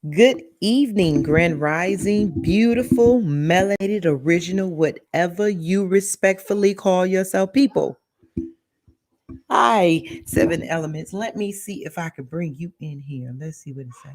Good evening, Grand Rising, beautiful, melanated, original, whatever you respectfully call yourself, people. Hi, seven elements. Let me see if I could bring you in here. Let's see what it says.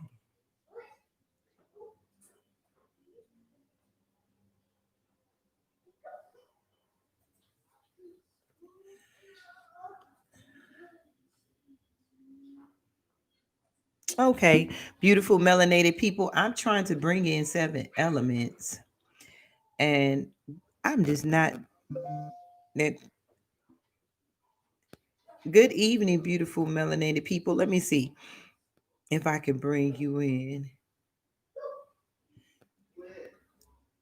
Okay, beautiful, melanated people. I'm trying to bring in seven elements, and I'm just not. That good evening, beautiful, melanated people. Let me see if I can bring you in.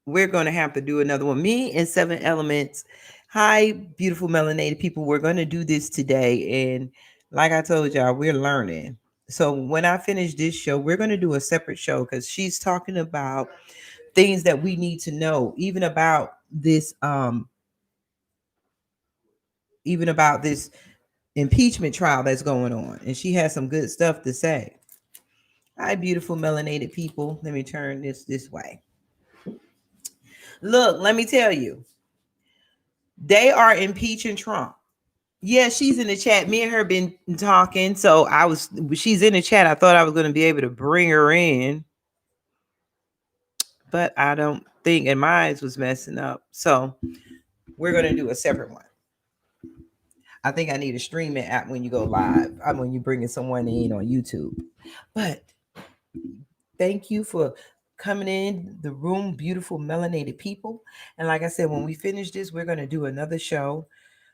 We're going to have to do another one. Me and seven elements. Hi, beautiful melanated people. We're going to do this today. And like I told y'all, we're learning. So when I finish this show, we're going to do a separate show because she's talking about things that we need to know, even about this impeachment trial that's going on. And she has some good stuff to say. Hi, beautiful melanated people. Let me turn this way. Look, let me tell you, they are impeaching Trump. Yeah, she's in the chat. Me and her been talking. So she's in the chat. I thought I was going to be able to bring her in, but I don't think, and my eyes was messing up. So we're going to do a separate one. I think I need a streaming app when you go live. When you bringing someone in on YouTube. But thank you for coming in the room, beautiful melanated people. And like I said, when we finish this, we're going to do another show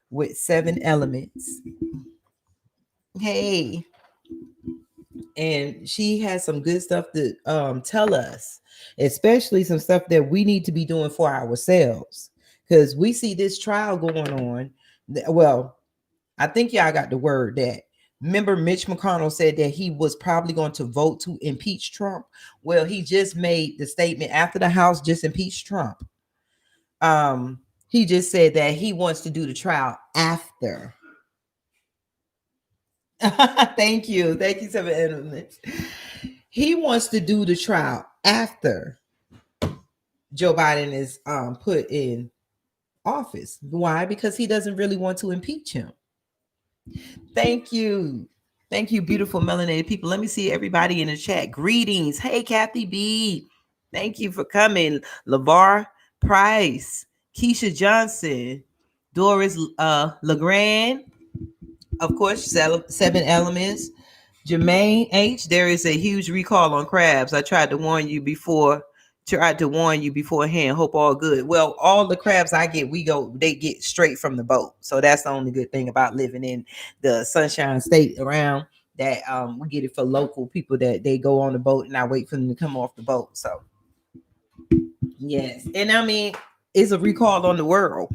with seven elements. Hey, and she has some good stuff to tell us, especially some stuff that we need to be doing for ourselves, because we see this trial going on. Well, I think y'all got the word that, remember, Mitch McConnell said that he was probably going to vote to impeach Trump. Well, he just made the statement after the House just impeached Trump. He just said that he wants to do the trial after. Thank you, Seven Elements. He wants to do the trial after Joe Biden is put in office. Why? Because he doesn't really want to impeach him. Thank you. Thank you, beautiful melanated people. Let me see everybody in the chat. Greetings. Hey, Kathy B. Thank you for coming. LeVar Price, Keisha Johnson, Doris LeGrand, of course, Seven Elements. Jermaine H, there is a huge recall on crabs. I tried to warn you beforehand. Hope all good. Well, all the crabs I get, they get straight from the boat. So that's the only good thing about living in the Sunshine State around that we get it for local people that they go on the boat and I wait for them to come off the boat. So yes. And I mean, it's a recall on the world.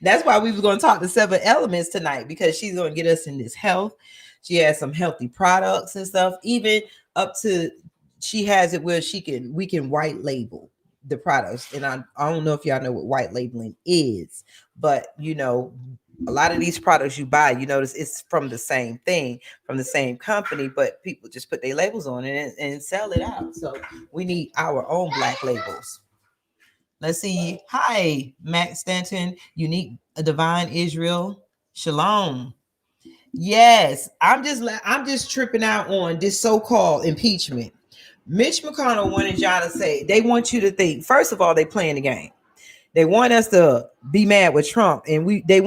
That's why we were going to talk to seven elements tonight, because she's going to get us in this health. She has some healthy products and stuff, even up to, she has it where we can white label the products. And I don't know if y'all know what white labeling is, but a lot of these products you buy, you notice it's from the same thing, from the same company, but people just put their labels on it and sell it out. So we need our own black labels. Let's see. Hi, Max Stanton, Unique Divine Israel. Shalom. Yes, I'm just tripping out on this so-called impeachment. Mitch McConnell wanted y'all to say, they want you to think, first of all, they playing the game. They want us to be mad with Trump, and they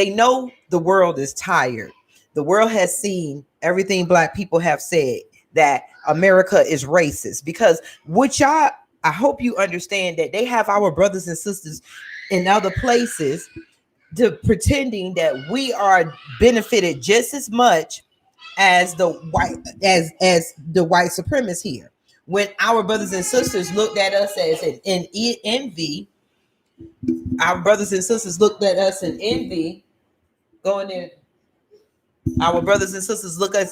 know the world is tired. The world has seen everything black people have said, that America is racist, because what y'all, I hope you understand that they have our brothers and sisters in other places to pretending that we are benefited just as much as the white supremacists here. When our brothers and sisters looked at us as in envy, our brothers and sisters looked at us in envy, going in. Our brothers and sisters look at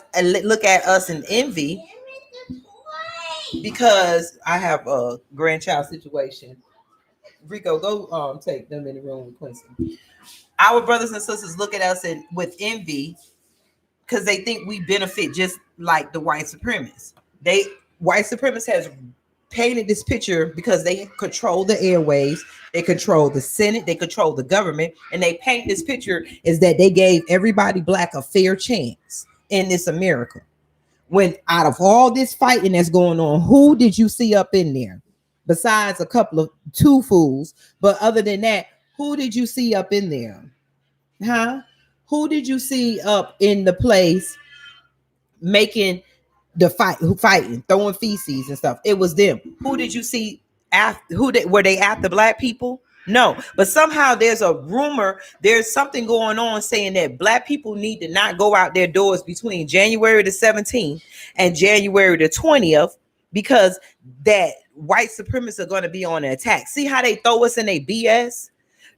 us in envy, because I have a grandchild situation. Rico, go take them in the room with Quincy. Our brothers and sisters look at us with envy, because they think we benefit just like the white supremacists. White supremacists has painted this picture because they control the airways, they control the Senate, they control the government, and they paint this picture is that they gave everybody black a fair chance in this America. When out of all this fighting that's going on, who did you see up in there? Besides a couple of two fools, but other than that, who did you see up in there? Huh? Who did you see up in the place making the fighting, throwing feces and stuff? It was them. Who did you see after? Were they after black people? No, but somehow there's a rumor, there's something going on saying that black people need to not go out their doors between January the 17th and January the 20th because that white supremacists are going to be on the attack. See how they throw us in a BS?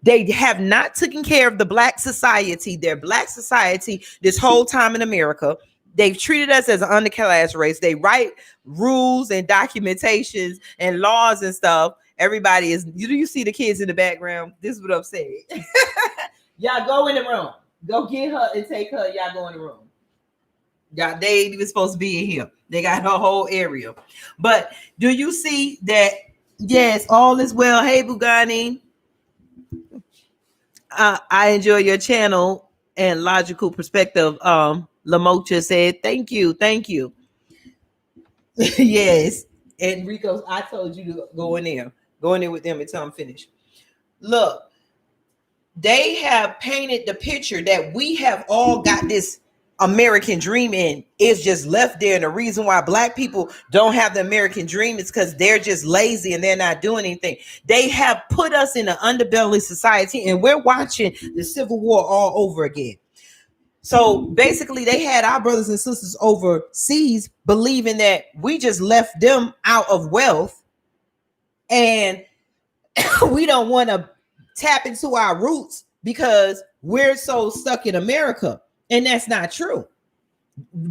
They have not taken care of the black society, their black society, this whole time in America. They've treated us as an underclass race. They write rules and documentations and laws and stuff. Everybody is, you see the kids in the background? This is what I'm saying. Y'all go in the room. Go get her and take her. Y'all go in the room. Y'all, they ain't even supposed to be in here. They got a whole area. But do you see that? Yes, all is well. Hey, Bugani. I enjoy your channel and logical perspective. Lamocha said, thank you. Yes. And Rico, I told you to go in there. Go in there with them until I'm finished. Look, they have painted the picture that we have all got this American dream in. It's just left there. And the reason why black people don't have the American dream is because they're just lazy and they're not doing anything. They have put us in an underbelly society, and we're watching the Civil War all over again. So basically, they had our brothers and sisters overseas believing that we just left them out of wealth and we don't want to tap into our roots because we're so stuck in America. And that's not true.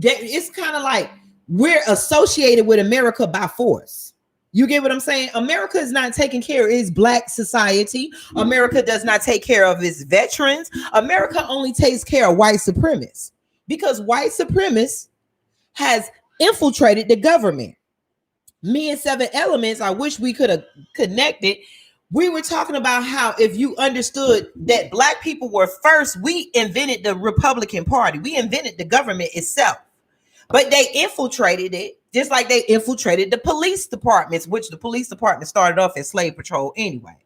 It's kind of like we're associated with America by force. You get what I'm saying? America is not taking care of its black society. America does not take care of its veterans. America only takes care of white supremacists because white supremacists has infiltrated the government. Me and Seven Elements, I wish we could have connected. We were talking about how if you understood that black people were first, we invented the Republican Party. We invented the government itself. But they infiltrated it just like they infiltrated the police departments, which the police department started off as slave patrol anyway.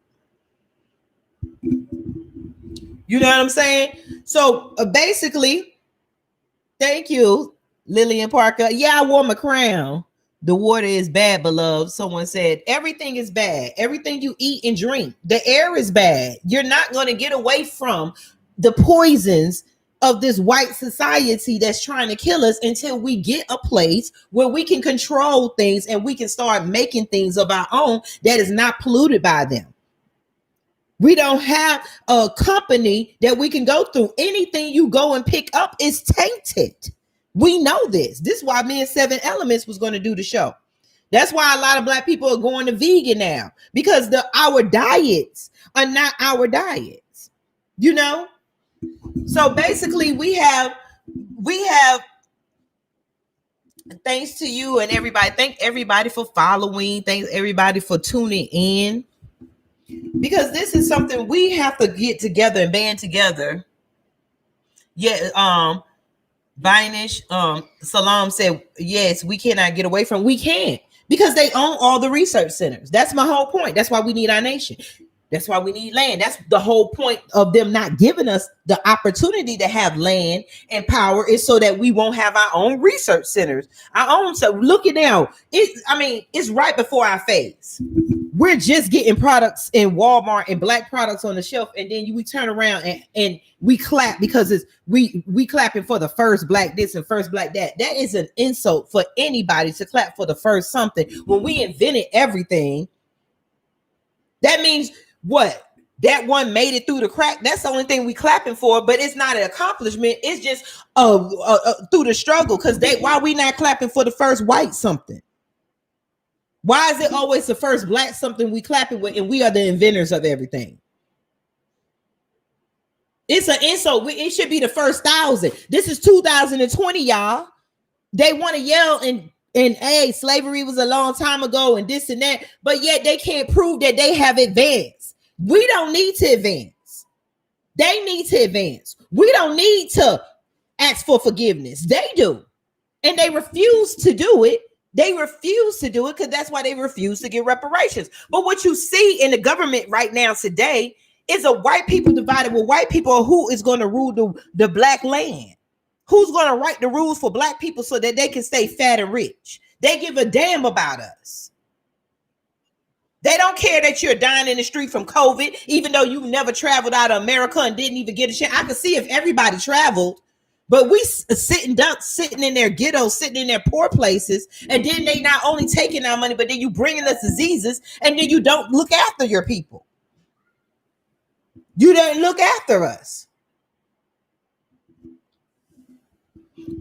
You know what I'm saying? So basically, thank you, Lillian Parker. Yeah, I wore my crown. The water is bad, beloved. Someone said, everything is bad. Everything you eat and drink. The air is bad. You're not going to get away from the poisons of this white society that's trying to kill us until we get a place where we can control things and we can start making things of our own that is not polluted by them. We don't have a company that we can go through. Anything you go and pick up is tainted. We know this. This is why me and Seven Elements was going to do the show. That's why a lot of black people are going to vegan now, because our diets are not our diets, you know? So basically we have thanks to you and everybody. Thank everybody for following. Thanks everybody for tuning in, because this is something we have to get together and band together. Yeah. Vinish, Salam said, yes, we cannot get away from. We can't, because they own all the research centers. That's my whole point. That's why we need our nation. That's why we need land. That's the whole point of them not giving us the opportunity to have land and power, is so that we won't have our own research centers. Our own. So look it now. It's right before our face. We're just getting products in Walmart and black products on the shelf, and then we turn around and we clap because it's we clapping for the first black this and first black that. That is an insult for anybody to clap for the first something when we invented everything. That means what? That one made it through the crack. That's the only thing we clapping for, but it's not an accomplishment. It's just through the struggle. Because why we not clapping for the first white something? Why is it always the first black something we clapping with, and we are the inventors of everything? It's an insult. It should be the first 1,000. This is 2020, y'all. They want to yell and And hey, slavery was a long time ago and this and that, but yet they can't prove that they have advanced. We don't need to advance. They need to advance. We don't need to ask for forgiveness. They do. And they refuse to do it. They refuse to do it because that's why they refuse to get reparations. But what you see in the government right now today is a white people divided with white people. Who is going to rule the black land? Who's going to write the rules for black people so that they can stay fat and rich? They give a damn about us. They don't care that you're dying in the street from COVID, even though you never traveled out of America and didn't even get a chance. I could see if everybody traveled, but we sitting in their ghettos, sitting in their poor places, and then they not only taking our money, but then you bringing us diseases, and then you don't look after your people. You don't look after us.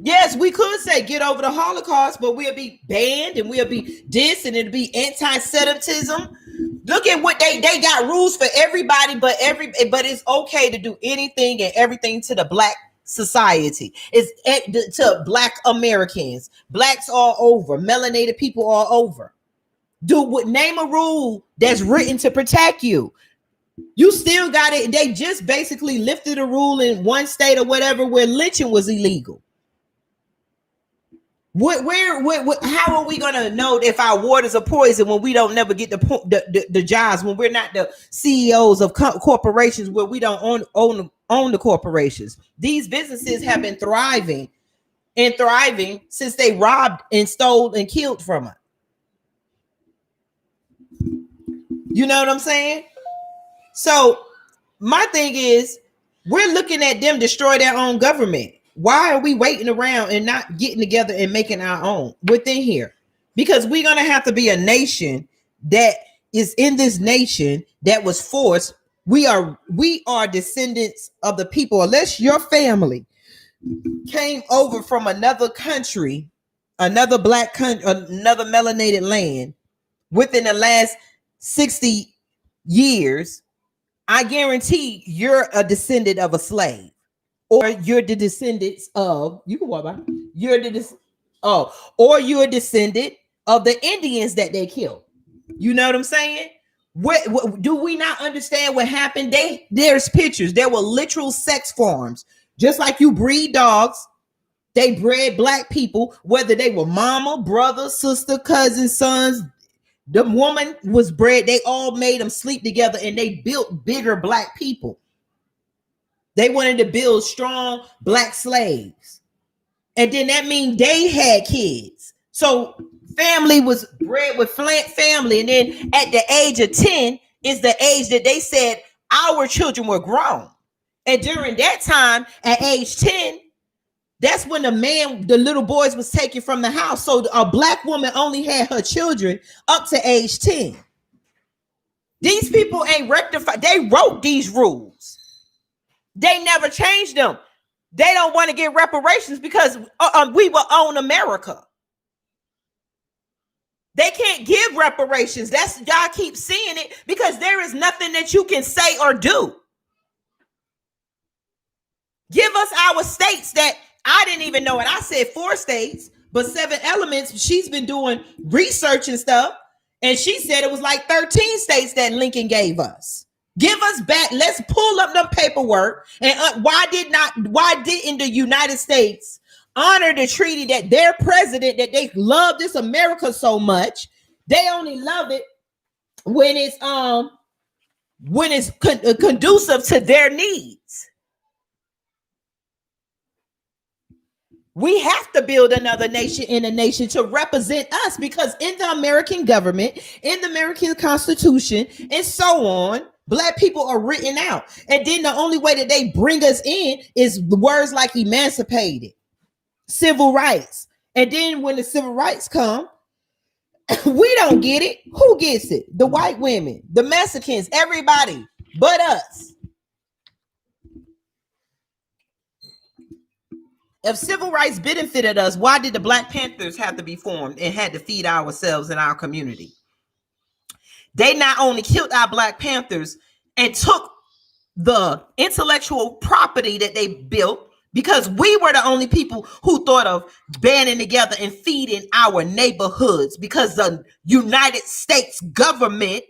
Yes, we could say get over the Holocaust, but we'll be banned and we'll be this and it'll be anti-Semitism. Look at what they got rules for everybody, but it's okay to do anything and everything to the black society. It's to black Americans, blacks all over, melanated people all over. Name a rule that's written to protect you. You still got it. They just basically lifted a rule in one state or whatever where lynching was illegal. How are we gonna know if our waters are poison when we don't never get the jobs, when we're not the CEOs of corporations, where we don't own the corporations? These businesses have been thriving since they robbed and stole and killed from us. You know what I'm saying? So my thing is, we're looking at them destroy their own government. Why are we waiting around and not getting together and making our own within here? Because we're going to have to be a nation that is in this nation that was forced. We are descendants of the people. Unless your family came over from another country, another black country, another melanated land within the last 60 years, I guarantee you're a descendant of a slave. Or you're the descendants of, you can walk by, or you're a descendant of the Indians that they killed. You know what I'm saying? What do we not understand what happened? There's pictures. There were literal sex farms. Just like you breed dogs, they bred black people, whether they were mama, brother, sister, cousin, sons. The woman was bred. They all made them sleep together and they built bigger black people. They wanted to build strong black slaves. And then that means they had kids. So family was bred with family. And then at the age of 10 is the age that they said our children were grown. And during that time, at age 10, that's when the little boys was taken from the house. So a black woman only had her children up to age 10. These people ain't rectified. They wrote these rules. They never changed them. They don't want to get reparations because we will own America. They can't give reparations. That's y'all keep seeing it because there is nothing that you can say or do. Give us our states that I didn't even know. And I said 4 states, but 7 elements. She's been doing research and stuff. And she said it was like 13 states that Lincoln gave us. Give us back. Let's pull up the paperwork. And why didn't the United States honor the treaty that their president, that they love this America so much? They only love it when it's conducive to their needs. We have to build another nation in a nation to represent us, because in the American government, in the American Constitution, and so on, black people are written out. And then the only way that they bring us in is words like emancipated, civil rights. And then when the civil rights come, we don't get it. Who gets it? The white women, the Mexicans, everybody but us. If civil rights benefited us, why did the Black Panthers have to be formed and had to feed ourselves and our community? They not only killed our Black Panthers and took the intellectual property that they built, because we were the only people who thought of banding together and feeding our neighborhoods, because the United States government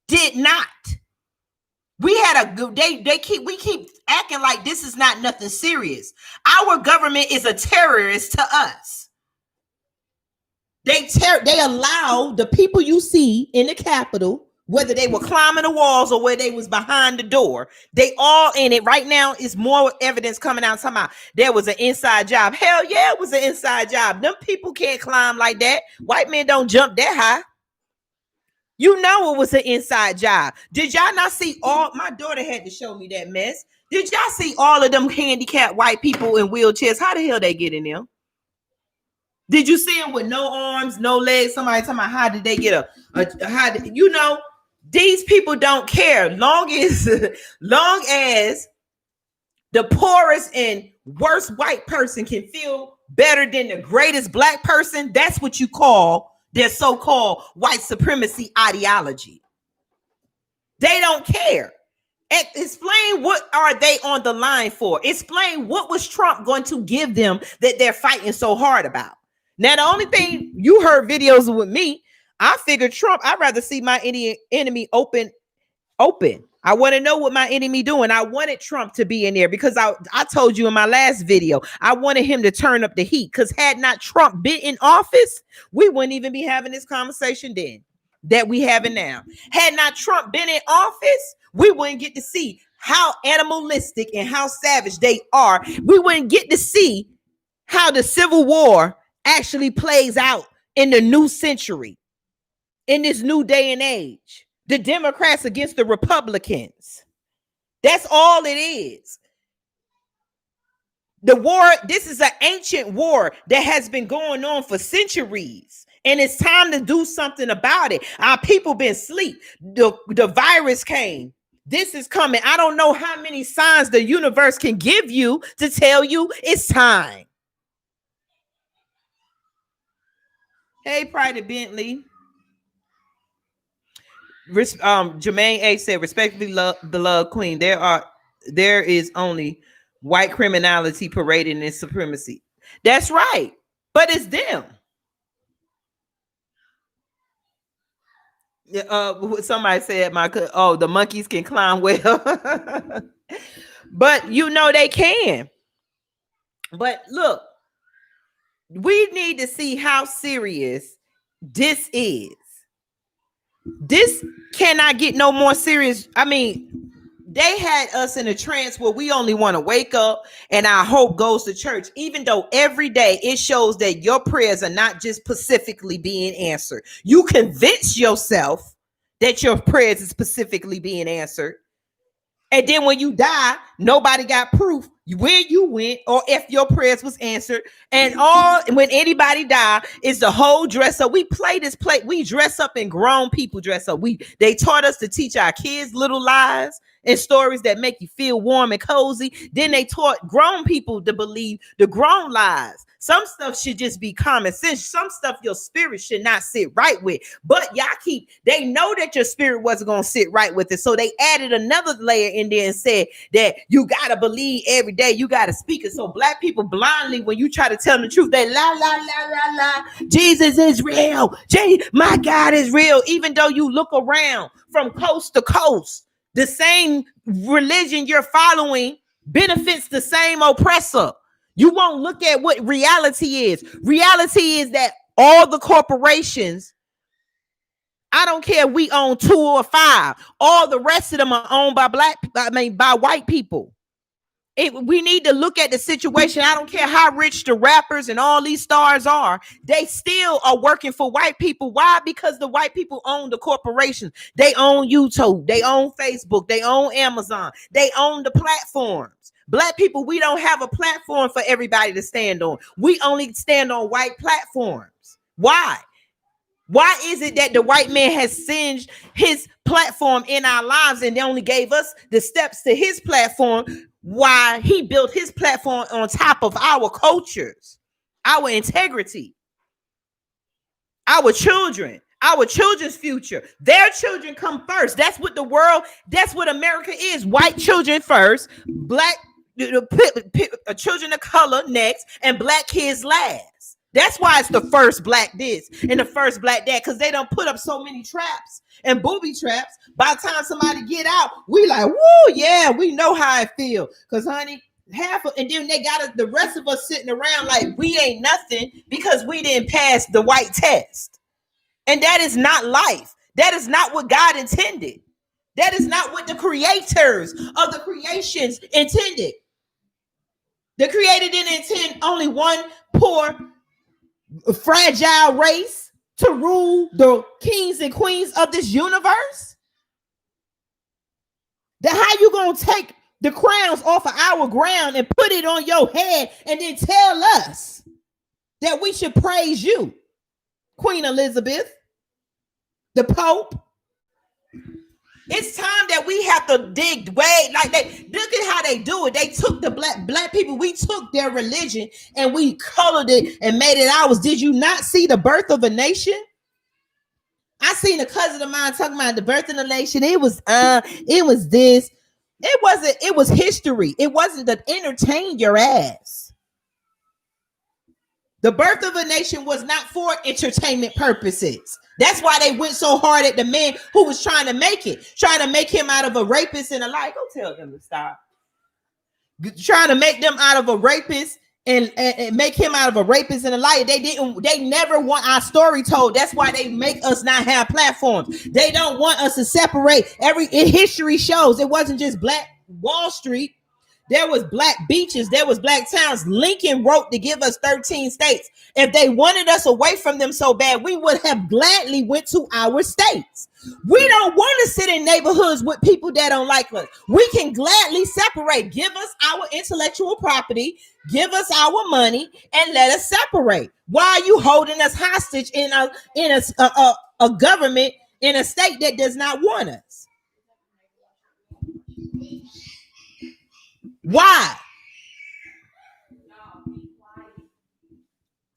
did not. We had a good we keep acting like this is not nothing serious. Our government is a terrorist to us. They allow the people you see in the Capitol, whether they were climbing the walls or where they was behind the door, they all in it. Right now is more evidence coming out talking about there was an inside job. Hell yeah, it was an inside job. Them people can't climb like that. White men don't jump that high. You know it was an inside job. Did y'all not see all? My daughter had to show me that mess. Did y'all see all of them handicapped white people in wheelchairs? How the hell they get in there? Did you see them with no arms, no legs? Somebody talking about how did they get these people don't care. Long as the poorest and worst white person can feel better than the greatest black person, that's what you call their so-called white supremacy ideology. They don't care. Explain what are they on the line for. Explain what was Trump going to give them that they're fighting so hard about. Now, the only thing you heard videos with me, I figured Trump, I'd rather see my enemy open. I want to know what my enemy doing. I wanted Trump to be in there because I told you in my last video, I wanted him to turn up the heat, because had not Trump been in office, we wouldn't even be having this conversation then that we having now. Had not Trump been in office, we wouldn't get to see how animalistic and how savage they are. We wouldn't get to see how the Civil War actually plays out in the new century, in this new day and age. The Democrats against the Republicans. That's all it is. The war, this is an ancient war that has been going on for centuries. And it's time to do something about it. Our people been asleep. The virus came. This is coming. I don't know how many signs the universe can give you to tell you it's time. Hey, Pride Bentley. Jermaine A said, respectfully, beloved queen, there is only white criminality parading in supremacy. That's right, but it's them. Somebody said the monkeys can climb well. But they can. But look, we need to see how serious this is. This cannot get no more serious. I mean, they had us in a trance where we only want to wake up and our hope goes to church, even though every day it shows that your prayers are not just specifically being answered. You convince yourself that your prayers is specifically being answered. And then when you die, nobody got proof where you went or if your prayers was answered. And when anybody die, it's the whole dress up. We play this play. We dress up and grown people dress up. They taught us to teach our kids little lies and stories that make you feel warm and cozy. Then they taught grown people to believe the grown lies. Some stuff should just be common sense. Some stuff your spirit should not sit right with. But they know that your spirit wasn't going to sit right with it. So they added another layer in there and said that you got to believe every day. You got to speak it. So black people blindly, when you try to tell them the truth, they la. Jesus is real. My God is real. Even though you look around from coast to coast, the same religion you're following benefits the same oppressor. You won't look at what reality is. Reality is that all the corporations, I don't care if we own 2 or 5, all the rest of them are owned by by white people. We need to look at the situation. I don't care how rich the rappers and all these stars are. They still are working for white people. Why? Because the white people own the corporations. They own YouTube. They own Facebook. They own Amazon. They own the platforms. Black people, we don't have a platform for everybody to stand on. We only stand on white platforms. Why? Why is it that the white man has singed his platform in our lives and they only gave us the steps to his platform? Why he built his platform on top of our cultures, our integrity, our children, our children's future. Their children come first. That's what America is. White children first, black children of color next, and black kids last. That's why it's the first black this and the first black that, because they don't put up so many traps and booby traps. By the time somebody get out, we like, woo, yeah, we know how it feel. Because, honey, and then they got the rest of us sitting around like we ain't nothing because we didn't pass the white test. And that is not life. That is not what God intended. That is not what the creators of the creations intended. The creator didn't intend only one poor, fragile race to rule the kings and queens of this universe. Then how you gonna take the crowns off of our ground and put it on your head and then tell us that we should praise you, Queen Elizabeth, the Pope? It's time that we have to dig way, like look at how they do it. They took the black people, we took their religion and we colored it and made it ours. Did you not see the birth of a nation? I seen a cousin of mine talking about the birth of the nation. It was this. It was history. It wasn't to entertain your ass. The birth of a nation was not for entertainment purposes. That's why they went so hard at the man who was trying to make him out of a rapist and a lie. Go tell them to stop. Trying to make them out of a rapist and make him out of a rapist and a liar. They never want our story told. That's why they make us not have platforms. They don't want us to separate. History shows it wasn't just Black Wall Street. There was black beaches. There was black towns. Lincoln wrote to give us 13 states. If they wanted us away from them so bad, we would have gladly went to our states. We don't want to sit in neighborhoods with people that don't like us. We can gladly separate. Give us our intellectual property. Give us our money and let us separate. Why are you holding us hostage in a government in a state that does not want us? Why?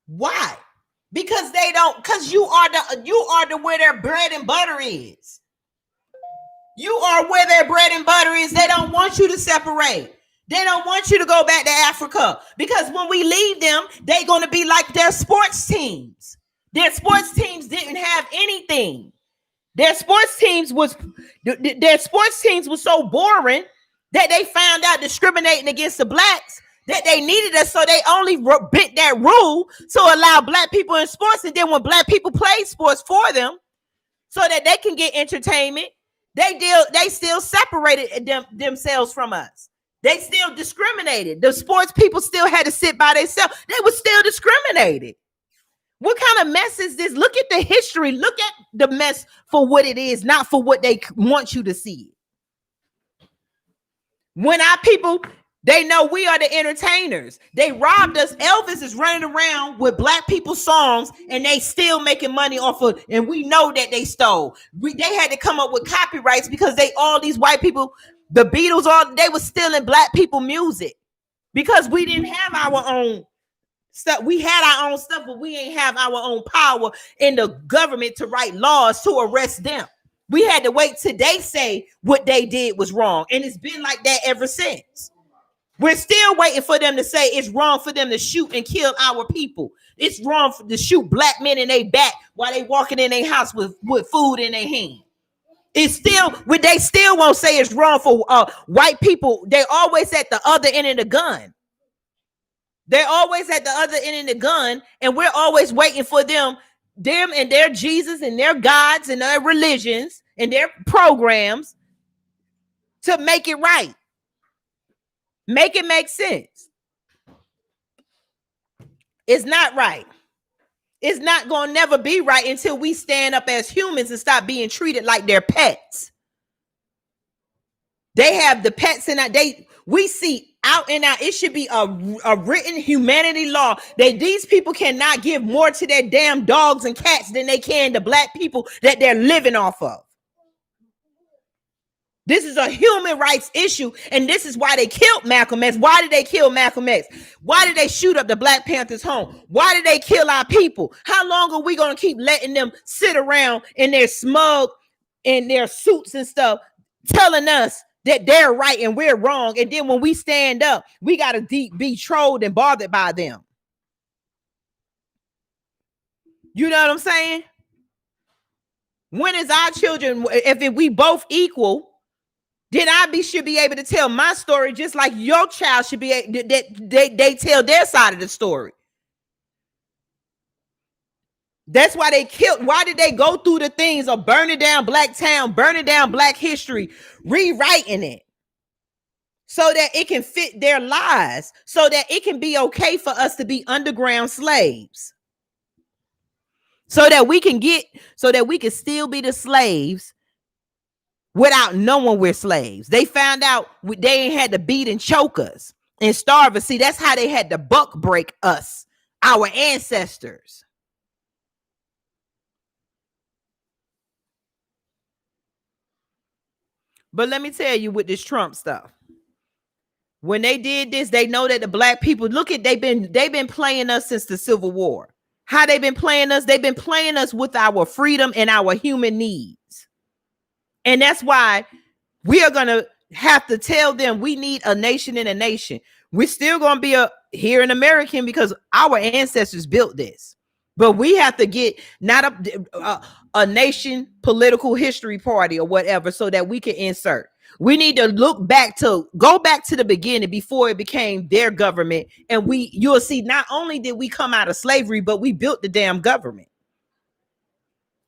Why? Because they don't. Because you are the where their bread and butter is. You are where their bread and butter is. They don't want you to separate. They don't want you to go back to Africa, because when we leave them, they're going to be like their sports teams. Their sports teams didn't have anything. Their sports teams was so boring that they found out discriminating against the blacks that they needed us, so they only bent that rule to allow black people in sports. And then when black people played sports for them so that they can get entertainment, they still separated themselves from us. They still discriminated. The sports people still had to sit by themselves. They were still discriminated. What kind of mess is this? Look at the history. Look at the mess for what it is, not for what they want you to see. When our people, they know we are the entertainers. They robbed us. Elvis is running around with black people's songs and they still making money off of, and we know that they stole. They had to come up with copyrights because all these white people, the Beatles, they were stealing black people music because we didn't have our own stuff. We had our own stuff, but we ain't have our own power in the government to write laws to arrest them. We had to wait till they say what they did was wrong. And it's been like that ever since. We're still waiting for them to say it's wrong for them to shoot and kill our people. It's wrong to shoot black men in their back while they walking in their house with food in their hand. It's still, they still won't say it's wrong for white people. They always at the other end of the gun. They're always at the other end of the gun, and we're always waiting for them and their Jesus and their gods and their religions and their programs to make it right. Make it make sense. It's not right. It's not going to never be right until we stand up as humans and stop being treated like they're pets. They have the pets in that we see out and out. It should be a written humanity law that these people cannot give more to their damn dogs and cats than they can to black people that they're living off of. This is a human rights issue, and this is why they killed Malcolm X. Why did they kill Malcolm X? Why did they shoot up the Black Panthers' home? Why did they kill our people? How long are we going to keep letting them sit around in their smug, in their suits and stuff, telling us that they're right and we're wrong. And then when we stand up, we got to be trolled and bothered by them. You know what I'm saying? When is our children, if we both equal, then should be able to tell my story just like your child should be able, they tell their side of the story. That's why they killed. Why did they go through the things of burning down Black town, burning down Black history, rewriting it so that it can fit their lives, so that it can be okay for us to be underground slaves, so that we can still be the slaves without knowing we're slaves. They found out they ain't had to beat and choke us and starve us. See, that's how they had to buck break us, our ancestors. But let me tell you with this Trump stuff, when they did this, they know that the Black people, they've been playing us since the Civil War. How they've been playing us? They've been playing us with our freedom and our human needs. And that's why we are going to have to tell them we need a nation in a nation. We're still going to be here in American because our ancestors built this. But we have to get not a nation political history party or whatever so that we can insert. We need to go back to the beginning before it became their government. And you'll see not only did we come out of slavery, but we built the damn government.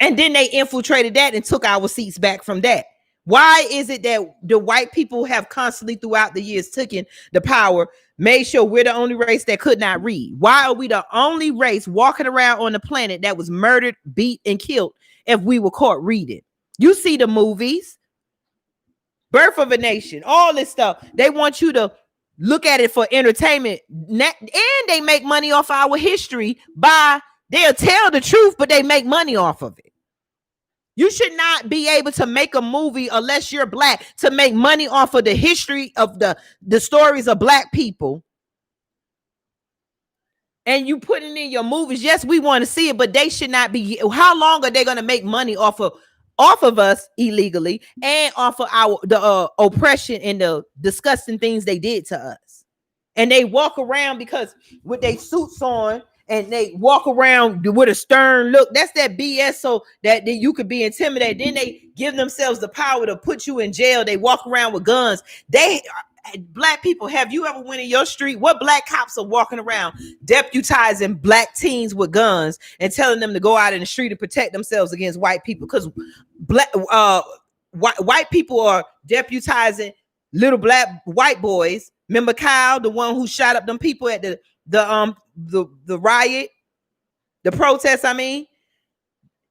And then they infiltrated that and took our seats back from that. Why is it that the white people have constantly throughout the years taken the power, made sure we're the only race that could not read? Why are we the only race walking around on the planet that was murdered, beat, and killed if we were caught reading? You see the movies, Birth of a Nation, all this stuff. They want you to look at it for entertainment. And they make money off our history they'll tell the truth, but they make money off of it. You should not be able to make a movie unless you're Black to make money off of the history of the stories of Black people. And you put it in your movies. Yes, we want to see it, but they should not be. How long are they going to make money off of us illegally and off of the oppression and the disgusting things they did to us? And they walk around because with their suits on, and they walk around with a stern look. That's that BS so that you could be intimidated. Then they give themselves the power to put you in jail. They walk around with guns. Black people, have you ever went in your street? What Black cops are walking around deputizing Black teens with guns and telling them to go out in the street and protect themselves against white people? Because white people are deputizing little Black white boys. Remember Kyle, the one who shot up them people at the riot, the protest.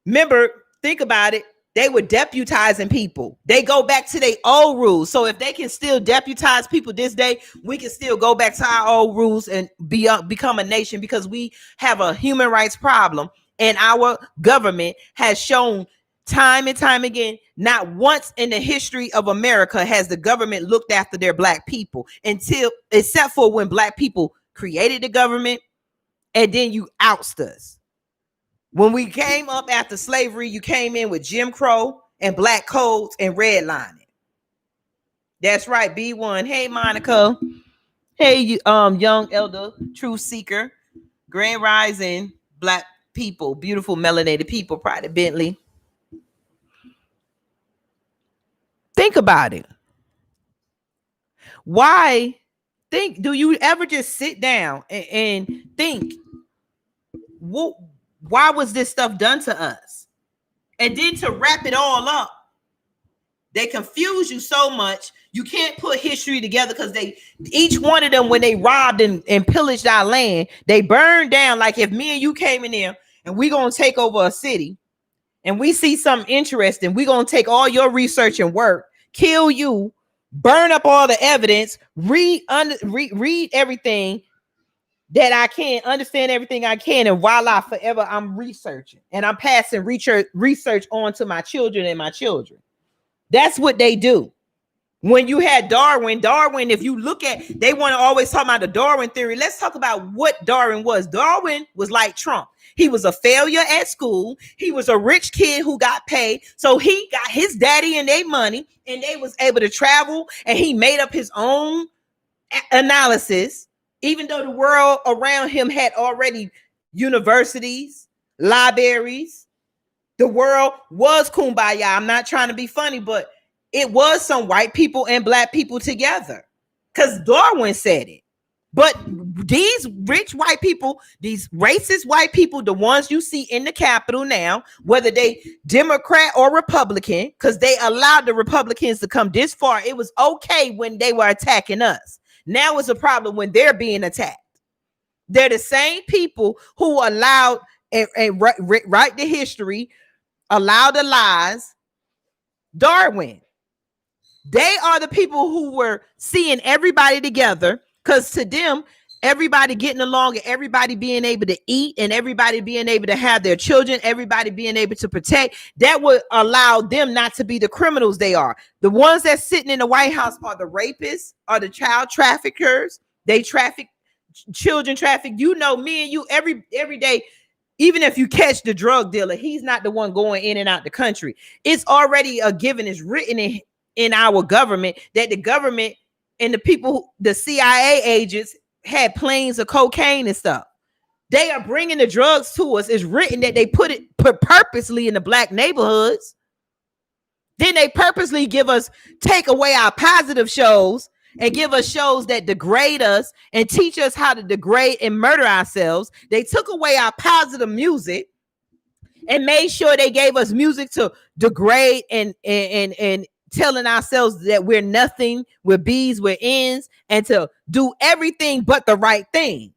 Remember, think about it. They were deputizing people. They go back to their old rules. So if they can still deputize people this day, we can still go back to our old rules and become a nation, because we have a human rights problem. And our government has shown time and time again, not once in the history of America has the government looked after their Black people, except for when Black people created the government and then you oust us. When we came up after slavery, you came in with Jim Crow and black codes and redlining. That's right, B1. Hey, Monica. Hey, young elder, truth seeker, grand rising, Black people, beautiful melanated people, Pride Bentley. Think about it. Do you ever just sit down and think, why was this stuff done to us? And then to wrap it all up, they confuse you so much, you can't put history together, because each one of them, when they robbed and pillaged our land, they burned down. Like if me and you came in there and we gonna take over a city and we see something interesting, we gonna take all your research and work, kill you, burn up all the evidence, read everything that I can, understand everything I can, and voila, forever I'm researching and I'm passing research on to my children and my children. That's what they do. When you had Darwin, if you look at, they want to always talk about the Darwin theory. Let's talk about what Darwin was. Darwin was like Trump. He was a failure at school. He was a rich kid who got paid. So he got his daddy and their money, and they was able to travel, and he made up his own analysis, even though the world around him had already universities, libraries. The world was kumbaya. I'm not trying to be funny, but it was some white people and black people together, because Darwin said it. But these rich white people, these racist white people, the ones you see in the Capitol now, whether they Democrat or Republican, because they allowed the Republicans to come this far. It was okay when they were attacking us. Now it's a problem when they're being attacked. They're the same people who allowed and write the history, allow the lies. Darwin. They are the people who were seeing everybody together, because to them, everybody getting along and everybody being able to eat and everybody being able to have their children, everybody being able to protect, that would allow them not to be the criminals they are. The ones that's sitting in the White House are the rapists, are the child traffickers. They traffic children, traffic. You know, me and you every day. Even if you catch the drug dealer, he's not the one going in and out the country. It's already a given. It's written in our government that the government and the people, the CIA agents, had planes of cocaine and stuff. They are bringing the drugs to us. It's written that they put purposely in the black neighborhoods. Then they purposely take away our positive shows and give us shows that degrade us and teach us how to degrade and murder ourselves. They took away our positive music and made sure they gave us music to degrade and telling ourselves that we're nothing, we're B's, we're N's, and to do everything but the right thing.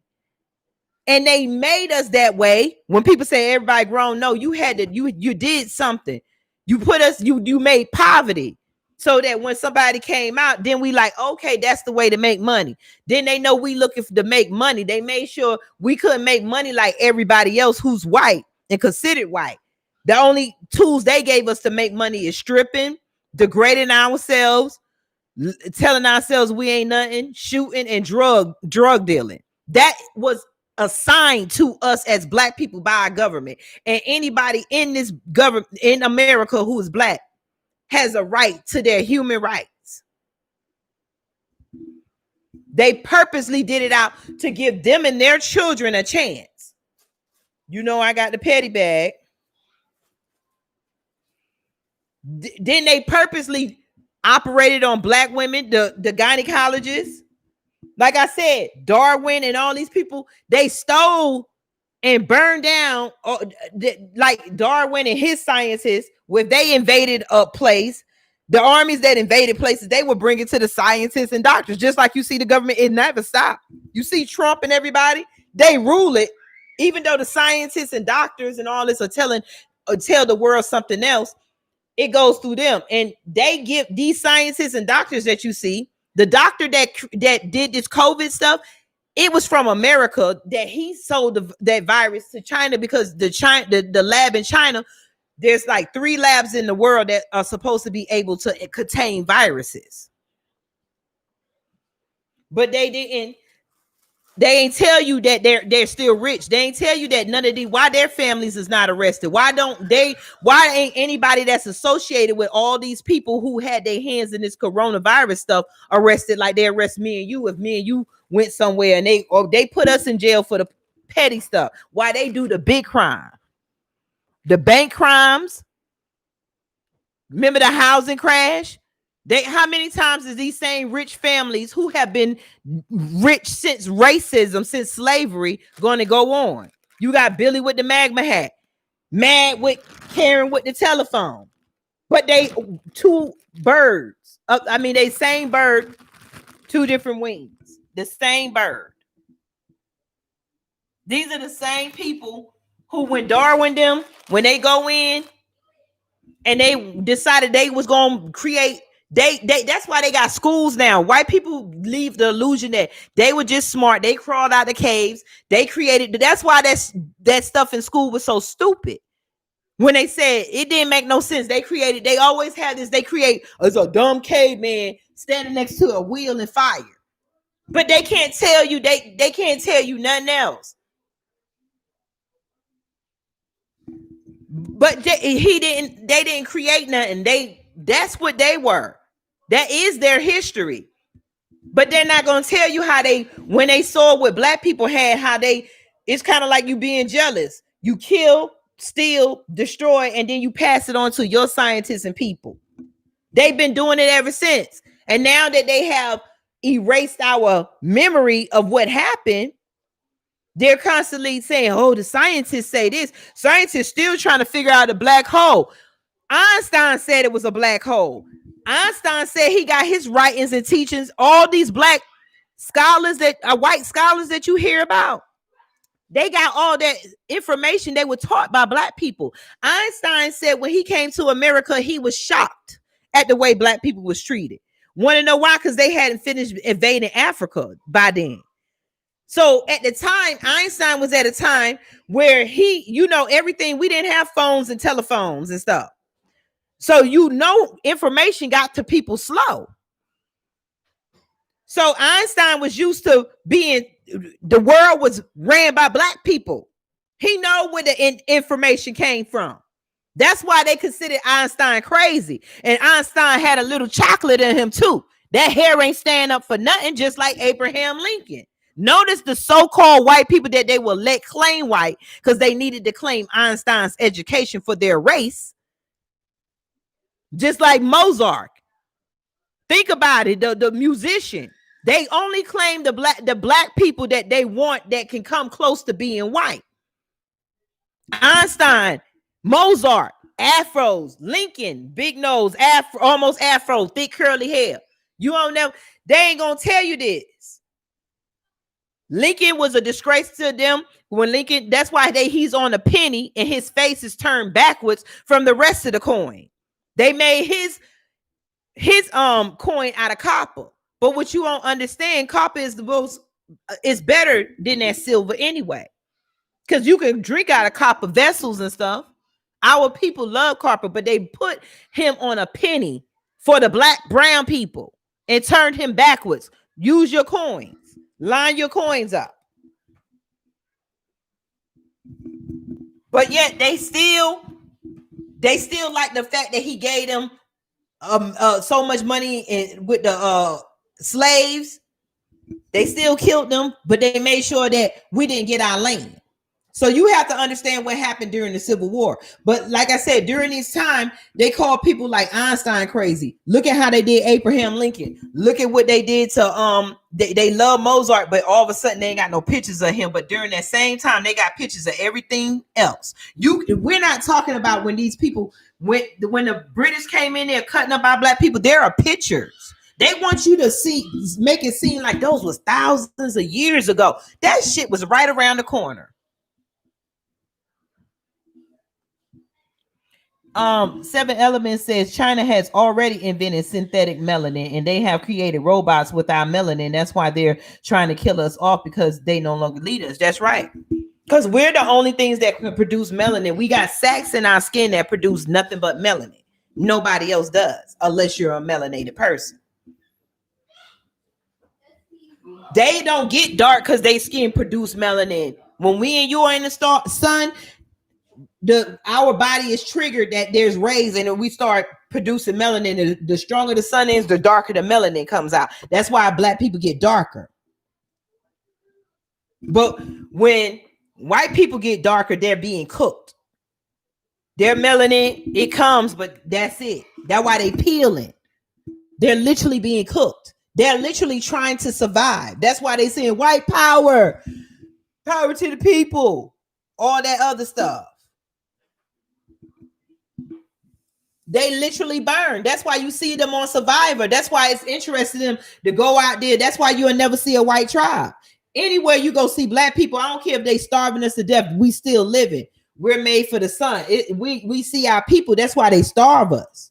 And they made us that way. When people say everybody grown, no, you had to, you did something. You put us, you made poverty. So that when somebody came out, then we like, okay, that's the way to make money. Then they know we looking to make money. They made sure we couldn't make money like everybody else who's white and considered white. The only tools they gave us to make money is stripping, degrading ourselves, telling ourselves we ain't nothing, shooting, and drug dealing. That was assigned to us as black people by our government. And anybody in this government in America who is black has a right to their human rights. They purposely did it out to give them and their children a chance. You know, I got the petty bag. Then they purposely operated on black women, the gynecologists. Like I said, Darwin and all these people, they stole and burned down, like Darwin and his scientists, where they invaded a place. The armies that invaded places, they would bring it to the scientists and doctors. Just like you see the government, it never stopped. You see Trump and everybody, they rule it. Even though the scientists and doctors and all this are tell the world something else, it goes through them. And they give these scientists and doctors that you see, the doctor that did this COVID stuff, it was from America that he sold that virus to China, because the lab in China, there's like 3 labs in the world that are supposed to be able to contain viruses. But they didn't. They ain't tell you that they're still rich. They ain't tell you that none of these, why their families is not arrested. Why ain't anybody that's associated with all these people who had their hands in this coronavirus stuff arrested like they arrest me and you if me and you went somewhere and they put us in jail for the petty stuff. Why they do the big crime, the bank crimes? Remember the housing crash? How many times is these same rich families who have been rich since racism, since slavery, going to go on? You got Billy with the magma hat, mad with Karen with the telephone, but they 2 birds. They same bird, 2 different wings. The same bird. These are the same people who, when Darwin them, when they go in and they decided they was going to create. That's why they got schools now. White people leave the illusion that they were just smart. They crawled out the caves. They created. That's why that stuff in school was so stupid. When they said it didn't make no sense, they always had this. They create as a dumb caveman standing next to a wheel and fire. But they can't tell you. They can't tell you nothing else. But they didn't create nothing. That's what they were. That is their history. But they're not going to tell you how when they saw what black people had, it's kind of like you being jealous. You kill, steal, destroy, and then you pass it on to your scientists and people. They've been doing it ever since. And now that they have erased our memory of what happened, they're constantly saying, oh, the scientists say this. Scientists still trying to figure out a black hole. Einstein said it was a black hole. Einstein said he got his writings and teachings. All these black scholars that are white scholars that you hear about, they got all that information. They were taught by black people. Einstein said when he came to America, he was shocked at the way black people was treated. Want to know why? Because they hadn't finished invading Africa by then. So at the time, Einstein was at a time where everything, we didn't have phones and telephones and stuff. So, information got to people slow. So Einstein was used to the world was ran by black people. He know where the information came from. That's why they considered Einstein crazy. And Einstein had a little chocolate in him too. That hair ain't stand up for nothing, just like Abraham Lincoln. Notice the so-called white people that they will let claim white because they needed to claim Einstein's education for their race. Just like Mozart. Think about it. The musician. They only claim the black people that they want that can come close to being white. Einstein, Mozart, afros, Lincoln, big nose, almost afro, thick curly hair. You don't know. They ain't gonna tell you this. Lincoln was a disgrace to them. When Lincoln, that's why he's on a penny and his face is turned backwards from the rest of the coin. They made his coin out of copper. But what you don't understand, copper is it's better than that silver anyway. Because you can drink out of copper vessels and stuff. Our people love copper, but they put him on a penny for the brown people and turned him backwards. Use your coins. Line your coins up. But yet they still like the fact that he gave them so much money with the slaves. They still killed them, but they made sure that we didn't get our land. So you have to understand what happened during the Civil War. But like I said, during this time, they called people like Einstein crazy. Look at how they did Abraham Lincoln. Look at what they did to they love Mozart, but all of a sudden they ain't got no pictures of him. But during that same time, they got pictures of everything else. We're not talking about when these people when the British came in there cutting up our black people. There are pictures. They want you to make it seem like those was thousands of years ago. That shit was right around the corner. 7 Elements says China has already invented synthetic melanin and they have created robots without melanin. That's why they're trying to kill us off, because they no longer lead us. That's right. Because we're the only things that can produce melanin. We got sacs in our skin that produce nothing but melanin. Nobody else does, unless you're a melanated person. They don't get dark because their skin produce melanin. When we and you are in the sun, our body is triggered that there's rays and we start producing melanin. The stronger the sun is, the darker the melanin comes out. That's why black people get darker. But when white people get darker, they're being cooked. Their melanin, it comes, but that's it. That's why they peeling. They're literally being cooked. They're literally trying to survive. That's why they saying white power, power to the people, all that other stuff. They literally burn. That's why you see them on Survivor. That's why it's interesting them to go out there. That's why you'll never see a white tribe. Anywhere you go see black people, I don't care if they starving us to death, we still living. We're made for the sun. We see our people. That's why they starve us.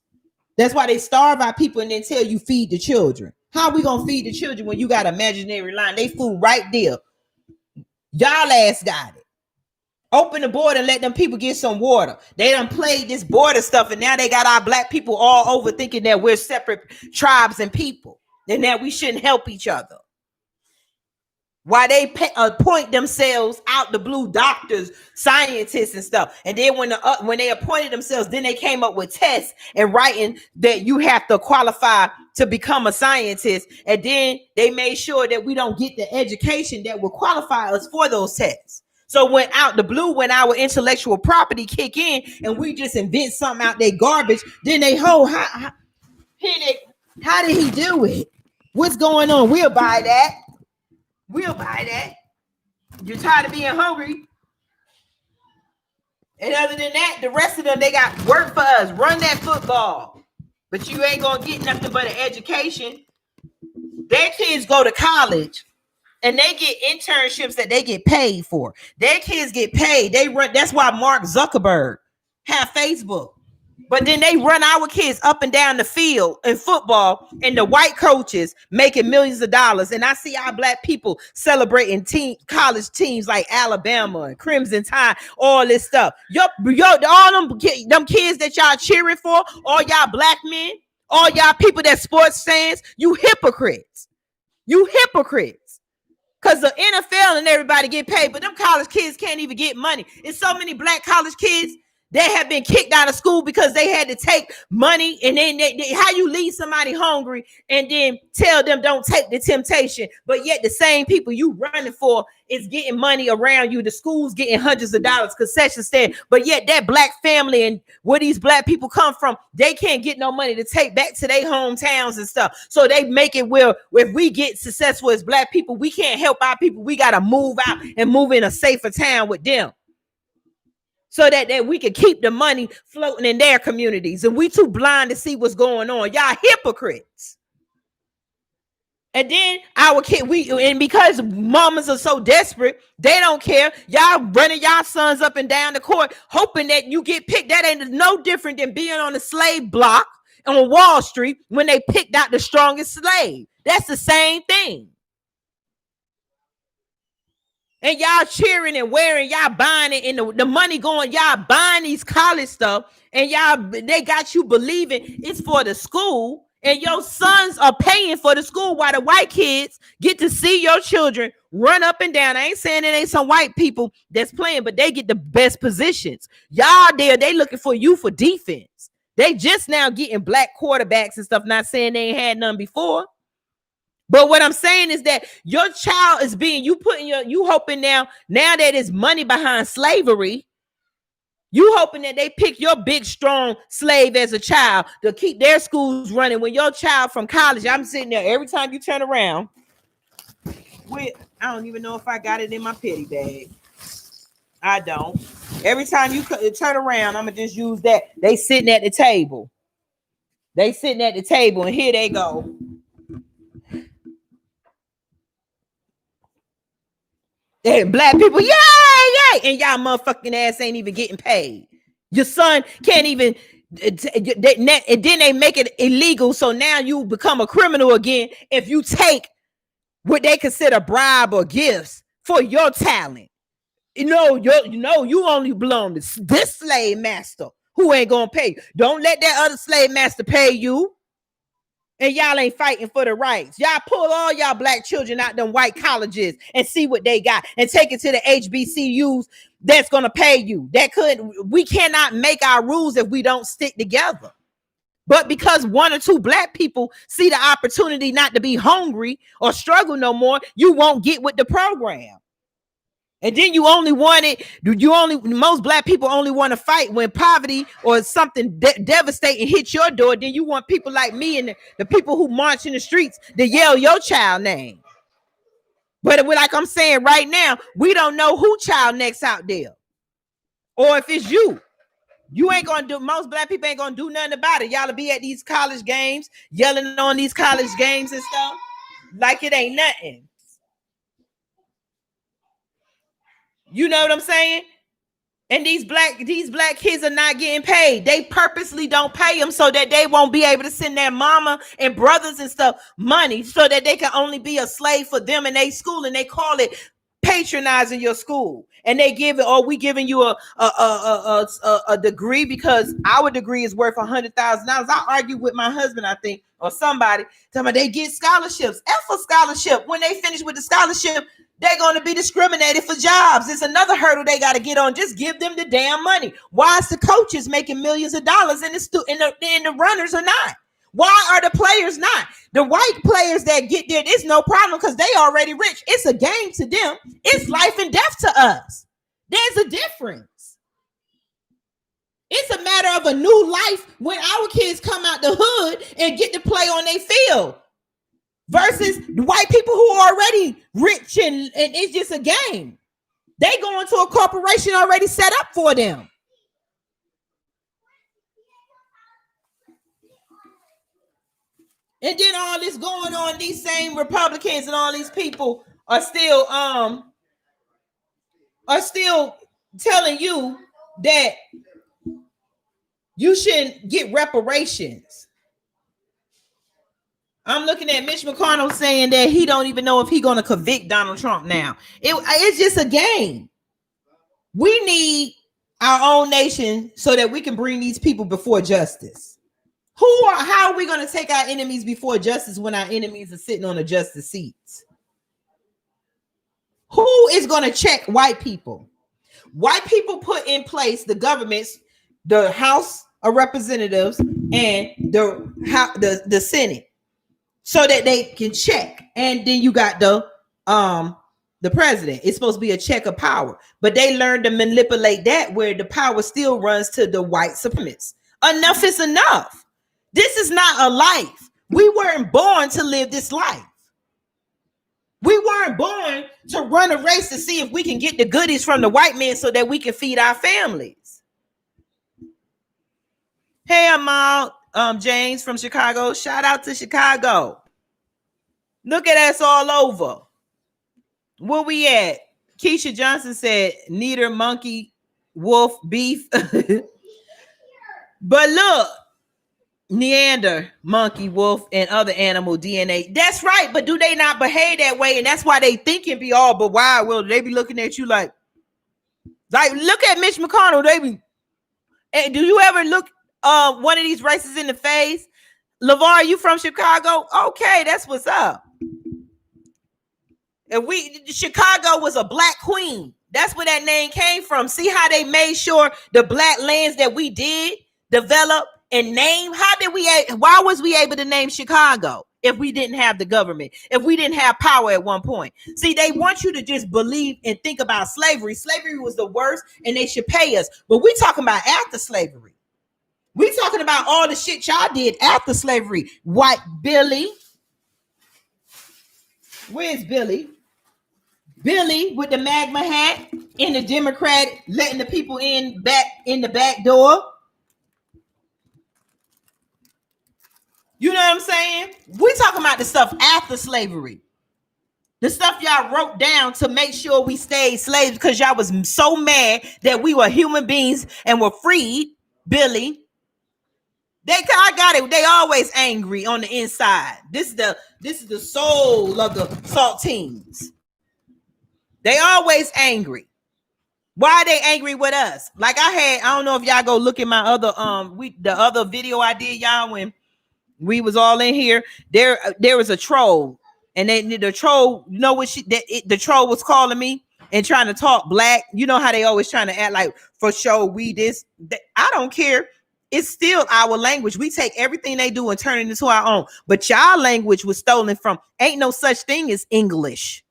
That's why they starve our people and then tell you feed the children. How we gonna feed the children when you got imaginary line? They food right there. Y'all ass got it. Open the border and let them people get some water. They done played this border stuff, and now they got our black people all over thinking that we're separate tribes and people, and that we shouldn't help each other. Why they appoint themselves out the blue doctors, scientists, and stuff. And then when they appointed themselves, then they came up with tests and writing that you have to qualify to become a scientist. And then they made sure that we don't get the education that will qualify us for those tests. So when out the blue, when our intellectual property kick in and we just invent something out there garbage, then they how did he do it? What's going on? We'll buy that. We'll buy that. You're tired of being hungry. And other than that, the rest of them, they got work for us. Run that football. But you ain't going to get nothing but an education. Their kids go to college and they get internships that they get paid for. Their kids get paid. They run. That's why Mark Zuckerberg have Facebook. But then they run our kids up and down the field in football, and the white coaches making millions of dollars. And I see our black people celebrating college teams like Alabama and Crimson Tide, all this stuff. All them kids that y'all cheering for, all y'all black men, all y'all people that sports fans, you hypocrites. You hypocrites. Because the NFL and everybody get paid, but them college kids can't even get money. It's so many black college kids that have been kicked out of school because they had to take money. And then how you leave somebody hungry and then tell them don't take the temptation, but yet the same people you running for is getting money around you. The school's getting hundreds of dollars, concession stand, but yet that black family and where these black people come from, they can't get no money to take back to their hometowns and stuff. So they make it where if we get successful as black people, we can't help our people. We got to move out and move in a safer town with them, so that we can keep the money floating in their communities. And we too blind to see what's going on. Y'all hypocrites. And then our kid, and because mamas are so desperate, they don't care. Y'all running y'all sons up and down the court, hoping that you get picked. That ain't no different than being on the slave block on Wall Street when they picked out the strongest slave. That's the same thing. And y'all cheering and wearing, y'all buying it, and the money going, y'all buying these college stuff, and they got you believing it's for the school, and your sons are paying for the school while the white kids get to see your children run up and down. I ain't saying it ain't some white people that's playing, but they get the best positions. Y'all there, they looking for you for defense. They just now getting black quarterbacks and stuff, not saying they ain't had none before. But what I'm saying is that your child is being, you hoping now that there's money behind slavery, you hoping that they pick your big, strong slave as a child to keep their schools running. When your child from college, I'm sitting there every time you turn around. I don't even know if I got it in my pity bag. I don't. Every time you turn around, I'm going to just use that. They sitting at the table. And here they go. And black people, yay! And y'all motherfucking ass ain't even getting paid. Your son can't even, and then they make it illegal. So now you become a criminal again if you take what they consider bribe or gifts for your talent. You only belong to this slave master who ain't gonna pay. Don't let that other slave master pay you. And y'all ain't fighting for the rights. Y'all pull all y'all black children out them white colleges and see what they got and take it to the HBCUs that's going to pay you. We cannot make our rules if we don't stick together. But because one or two black people see the opportunity not to be hungry or struggle no more, you won't get with the program. And then most black people only want to fight when poverty or something devastating hits your door. Then you want people like me and the people who march in the streets to yell your child name. But like I'm saying right now, we don't know who child next out there. Or if it's you. You ain't gonna do, most black people ain't gonna do nothing about it. Y'all will be at these college games, yelling on these college games and stuff like it ain't nothing. You know what I'm saying? And these black kids are not getting paid. They purposely don't pay them so that they won't be able to send their mama and brothers and stuff money so that they can only be a slave for them in their school. And they call it patronizing your school. And they give it, we giving you a degree because our degree is worth $100,000. I argue with my husband, I think, or somebody, talking about they get scholarships. F a scholarship. When they finish with the scholarship, They're going to be discriminated for jobs. It's another hurdle they got to get on. Just give them the damn money. Why is the coaches making millions of dollars and the runners are not? Why are the players not? The white players that get there, it's no problem because they already rich. It's a game to them. It's life and death to us. There's a difference. It's a matter of a new life when our kids come out the hood and get to play on their field versus the white people who are already rich and it's just a game. They go into a corporation already set up for them. And then all this going on, these same Republicans and all these people are still telling you that you shouldn't get reparations. I'm looking at Mitch McConnell saying that he don't even know if he's going to convict Donald Trump now. It's just a game. We need our own nation so that we can bring these people before justice. How are we going to take our enemies before justice when our enemies are sitting on the justice seats? Who is going to check white people? White people put in place the governments, the House of Representatives and the Senate, so that they can check. And then you got the president. It's supposed to be a check of power, but they learned to manipulate that where the power still runs to the white supremacists. Enough is enough. This is not a life. We weren't born to live this life. We weren't born to run a race to see if we can get the goodies from the white man so that we can feed our families. Hey, I'm James from Chicago. Shout out to Chicago. Look at us all over. Where we at? Keisha Johnson said, neither monkey, wolf, beef. But look, Neander, monkey, wolf, and other animal DNA. That's right, but do they not behave that way? And that's why they think it be all but wild. Well, they be looking at you like look at Mitch McConnell. They be, hey, do you ever look one of these races in the face? LeVar, you from Chicago? Okay, that's what's up. And Chicago was a black queen. That's where that name came from. See how they made sure the black lands that we did develop and name? Why was we able to name Chicago if we didn't have the government, if we didn't have power at one point? See, they want you to just believe and think about slavery. Slavery was the worst and they should pay us. But we're talking about after slavery. We're talking about all the shit y'all did after slavery. White Billy. Where's Billy? Billy with the magma hat in the Democrat, letting the people in the back door. You know what I'm saying? We're talking about the stuff after slavery. The stuff y'all wrote down to make sure we stayed slaves because y'all was so mad that we were human beings and were freed, Billy. I got it. They always angry on the inside. This is the soul of the saltines. They always angry. Why are they angry with us? Like I don't know if y'all go look at my other the other video I did, y'all, when we was all in here. There was a troll, and the troll, you know what the troll was calling me and trying to talk black. You know how they always trying to act like for sure we this. I don't care. It's still our language. We take everything they do and turn it into our own. But y'all language was stolen from. Ain't no such thing as English.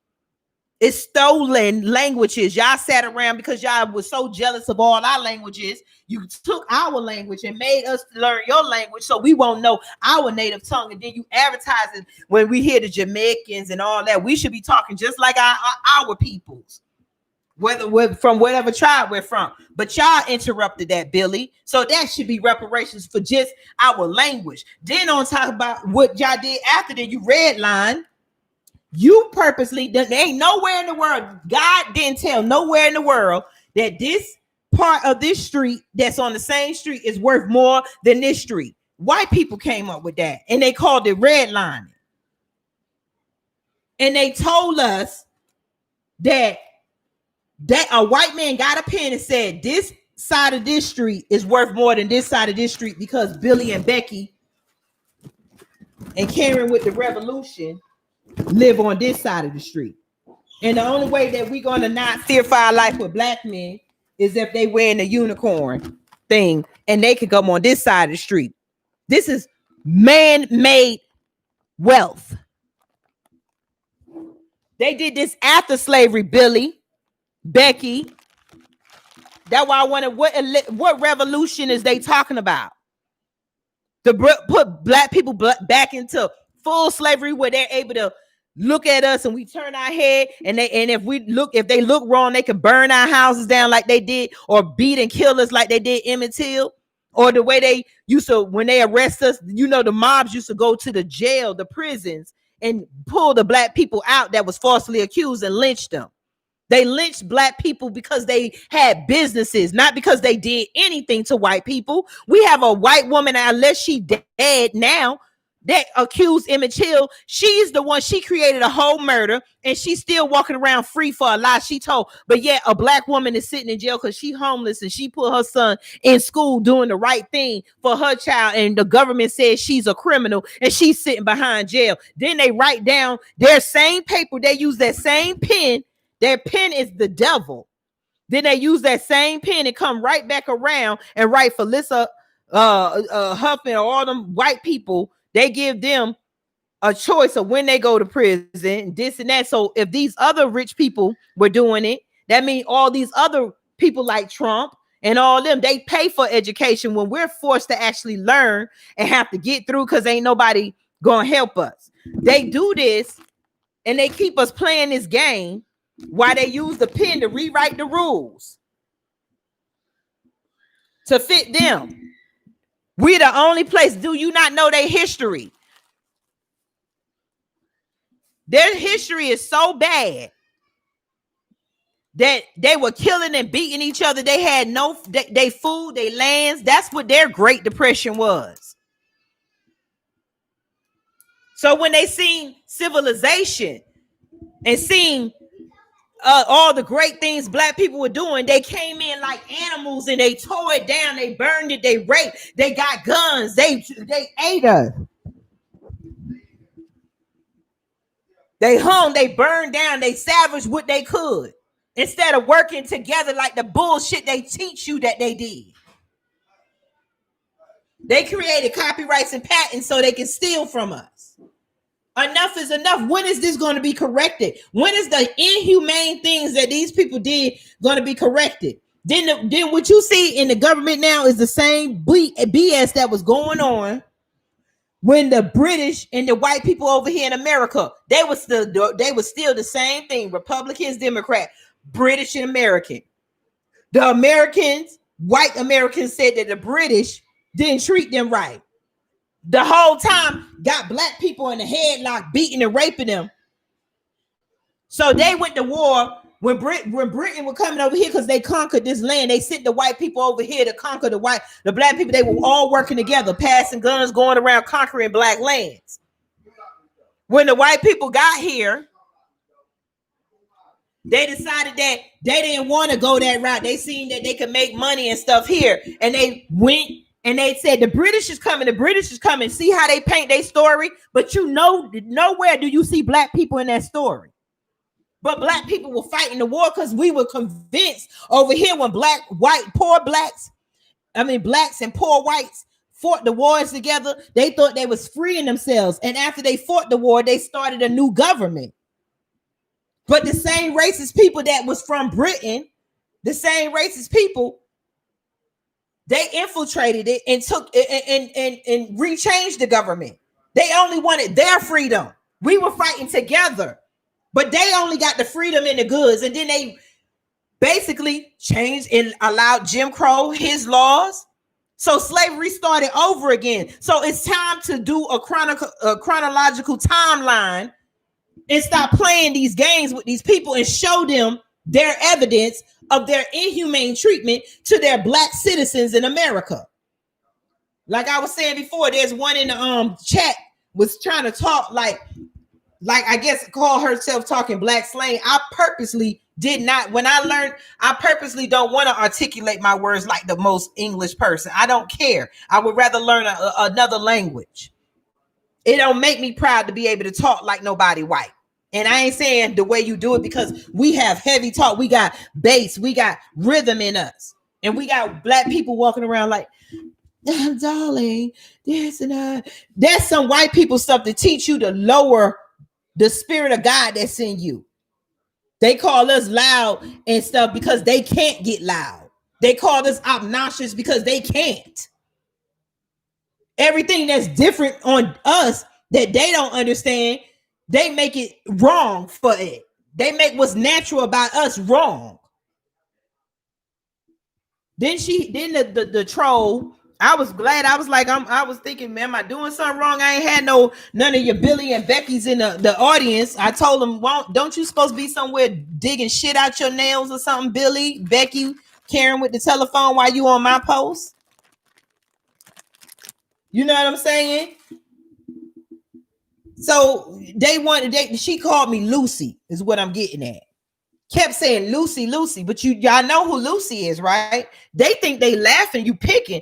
It's stolen languages. Y'all sat around because y'all was so jealous of all our languages. You took our language and made us learn your language so we won't know our native tongue. And then you advertise it when we hear the Jamaicans and all that. We should be talking just like our peoples, whether we're from whatever tribe we're from. But y'all interrupted that, Billy. So that should be reparations for just our language. Then on top about what y'all did after that, you redline. You purposely, there ain't nowhere in the world, God didn't tell nowhere in the world that this part of this street that's on the same street is worth more than this street. White people came up with that and they called it redlining. And they told us that a white man got a pen and said this side of this street is worth more than this side of this street because Billy and Becky and Karen with the revolution live on this side of the street. And the only way that we're gonna not fear for our life with black men is if they wearing the unicorn thing and they could come on this side of the street. This is man-made wealth. They did this after slavery, Billy, Becky. That's why I wanted what revolution is they talking about? To put black people back into full slavery where they're able to look at us and we turn our head and if they look wrong, they can burn our houses down like they did, or beat and kill us like they did Emmett Till, or the way they used to when they arrest us. You know, the mobs used to go to the jail, the prisons, and pull the black people out that was falsely accused and lynch them. They lynched black people because they had businesses, not because they did anything to white people. We have a white woman, unless she dead now, that accused Emmett Till. She's the one, she created a whole murder, and she's still walking around free for a lie she told. But yet a black woman is sitting in jail because she's homeless and she put her son in school doing the right thing for her child, and the government says she's a criminal and she's sitting behind jail. Then they write down their same paper, they use that same pen. Their pen is the devil. Then they use that same pen and come right back around and write Felissa Huffman or all them white people. They give them a choice of when they go to prison, this and that. So if these other rich people were doing it, that means all these other people like Trump and all them, they pay for education when we're forced to actually learn and have to get through because ain't nobody gonna help us. They do this and they keep us playing this game. Why they use the pen to rewrite the rules to fit them. We're the only place. Do you not know their history? Their history is so bad that they were killing and beating each other. They had no, they food, they lands. That's what their Great Depression was. So when they seen civilization and seen all the great things black people were doing, they came in like animals and they tore it down, they burned it, they raped, they got guns, they ate us, they hung, they burned down, they savaged what they could instead of working together like the bullshit they teach you that they did. They created copyrights and patents so they can steal from us. Enough is enough. When is this going to be corrected? When is the inhumane things that these people did going to be corrected? Then what you see in the government now is the same BS that was going on when the British and the white people over here in America, they were still the same thing. Republicans, Democrat, British and American. The Americans, white Americans, said that the British didn't treat them right. The whole time got black people in the headlock, beating and raping them. So they went to war when Britain were coming over here because they conquered this land. They sent the white people over here to conquer the black people. They were all working together, passing guns, going around conquering black lands. When the white people got here, they decided that they didn't want to go that route. They seen that they could make money and stuff here, and they went. And they said, the British is coming, the British is coming. See how they paint their story? But you know, nowhere do you see black people in that story. But black people were fighting the war because we were convinced over here when blacks and poor whites fought the wars together, they thought they was freeing themselves. And after they fought the war, they started a new government. But the same racist people that was from Britain, the same racist people, they infiltrated it and took and rechanged the government. They only wanted their freedom. We were fighting together, but they only got the freedom and the goods. And then they basically changed and allowed Jim Crow, his laws. So slavery started over again. So it's time to do a chronological timeline and stop playing these games with these people and show them their evidence of their inhumane treatment to their black citizens in America. Like I was saying before, there's one in the chat was trying to talk like I guess call herself talking black slang. I purposely did not. When I learned, I purposely don't want to articulate my words like the most English person. I don't care. I would rather learn another language. It don't make me proud to be able to talk like nobody white And I ain't saying the way you do it, because we have heavy talk. We got bass. We got rhythm in us. And we got black people walking around like, darling, this and that. That's some white people stuff to teach you to lower the spirit of God that's in you. They call us loud and stuff because they can't get loud. They call us obnoxious because they can't. Everything that's different on us that they don't understand, they make it wrong for it. They make what's natural about us wrong. Then the troll, I was glad. I was like, I was thinking, man, am I doing something wrong? I ain't had none of your Billy and Becky's in the audience. I told them, well, don't you supposed to be somewhere digging shit out your nails or something, Billy, Becky, Karen with the telephone while you on my post? You know what I'm saying? So she called me Lucy, is what I'm getting at. Kept saying Lucy, Lucy, but y'all know who Lucy is, right? They think they laughing, you picking.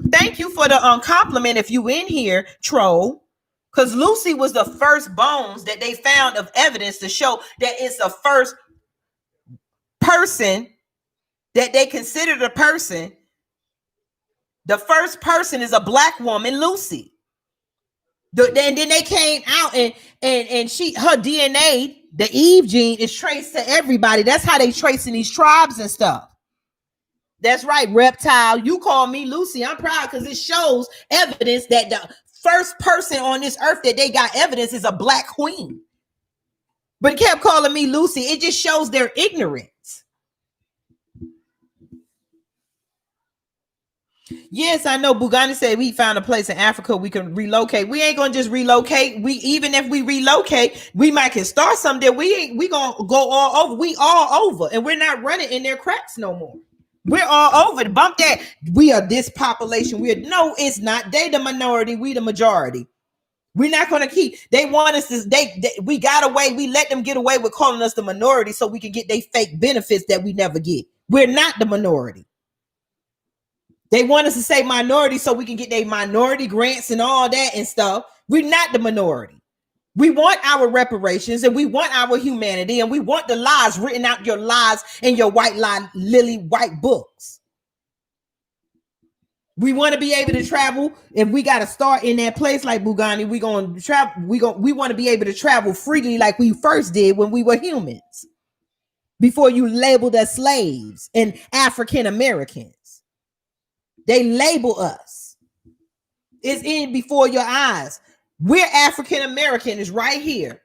Thank you for the compliment if you in here, troll. Because Lucy was the first bones that they found of evidence to show that it's the first person that they considered a person. The first person is a black woman, Lucy. Then they came out and her DNA, the Eve gene, is traced to everybody. That's how they tracing these tribes and stuff. That's right, reptile. You call me Lucy. I'm proud because it shows evidence that the first person on this earth that they got evidence is a black queen. But it kept calling me Lucy. It just shows their ignorance. Yes, I know. Bugani said we found a place in Africa we can relocate. We ain't gonna just relocate. Even if we relocate, we might can start something. We gonna go all over. We all over, and we're not running in their cracks no more. We're all over. Bump that. We are this population. No, it's not. They the minority. We the majority. We're not gonna keep. They want us to. We got away. We let them get away with calling us the minority so we can get their fake benefits that we never get. We're not the minority. They want us to say minority so we can get their minority grants and all that and stuff. We're not the minority. We want our reparations and we want our humanity and we want the lies written out, your lies in your white lie, lily white books. We want to be able to travel. If we got to start in that place like Bugani, we going to travel. We want to be able to travel freely like we first did when we were humans. Before you labeled us slaves and African Americans. They label us. It's in before your eyes. We're African American is right here.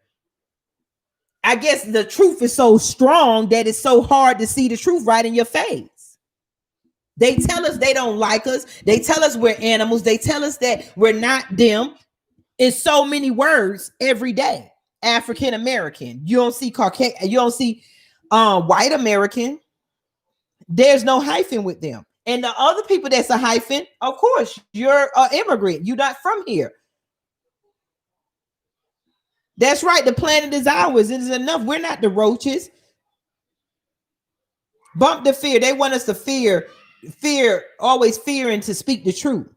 I guess the truth is so strong that it's so hard to see the truth right in your face. They tell us they don't like us. They tell us we're animals. They tell us that we're not them. It's so many words every day. African American. You don't see Caucasian. You don't see white American. There's no hyphen with them. And the other people that's a hyphen, of course, you're an immigrant. You're not from here. That's right. The planet is ours. It is enough. We're not the roaches. Bump the fear. They want us to fear, always fearing to speak the truth.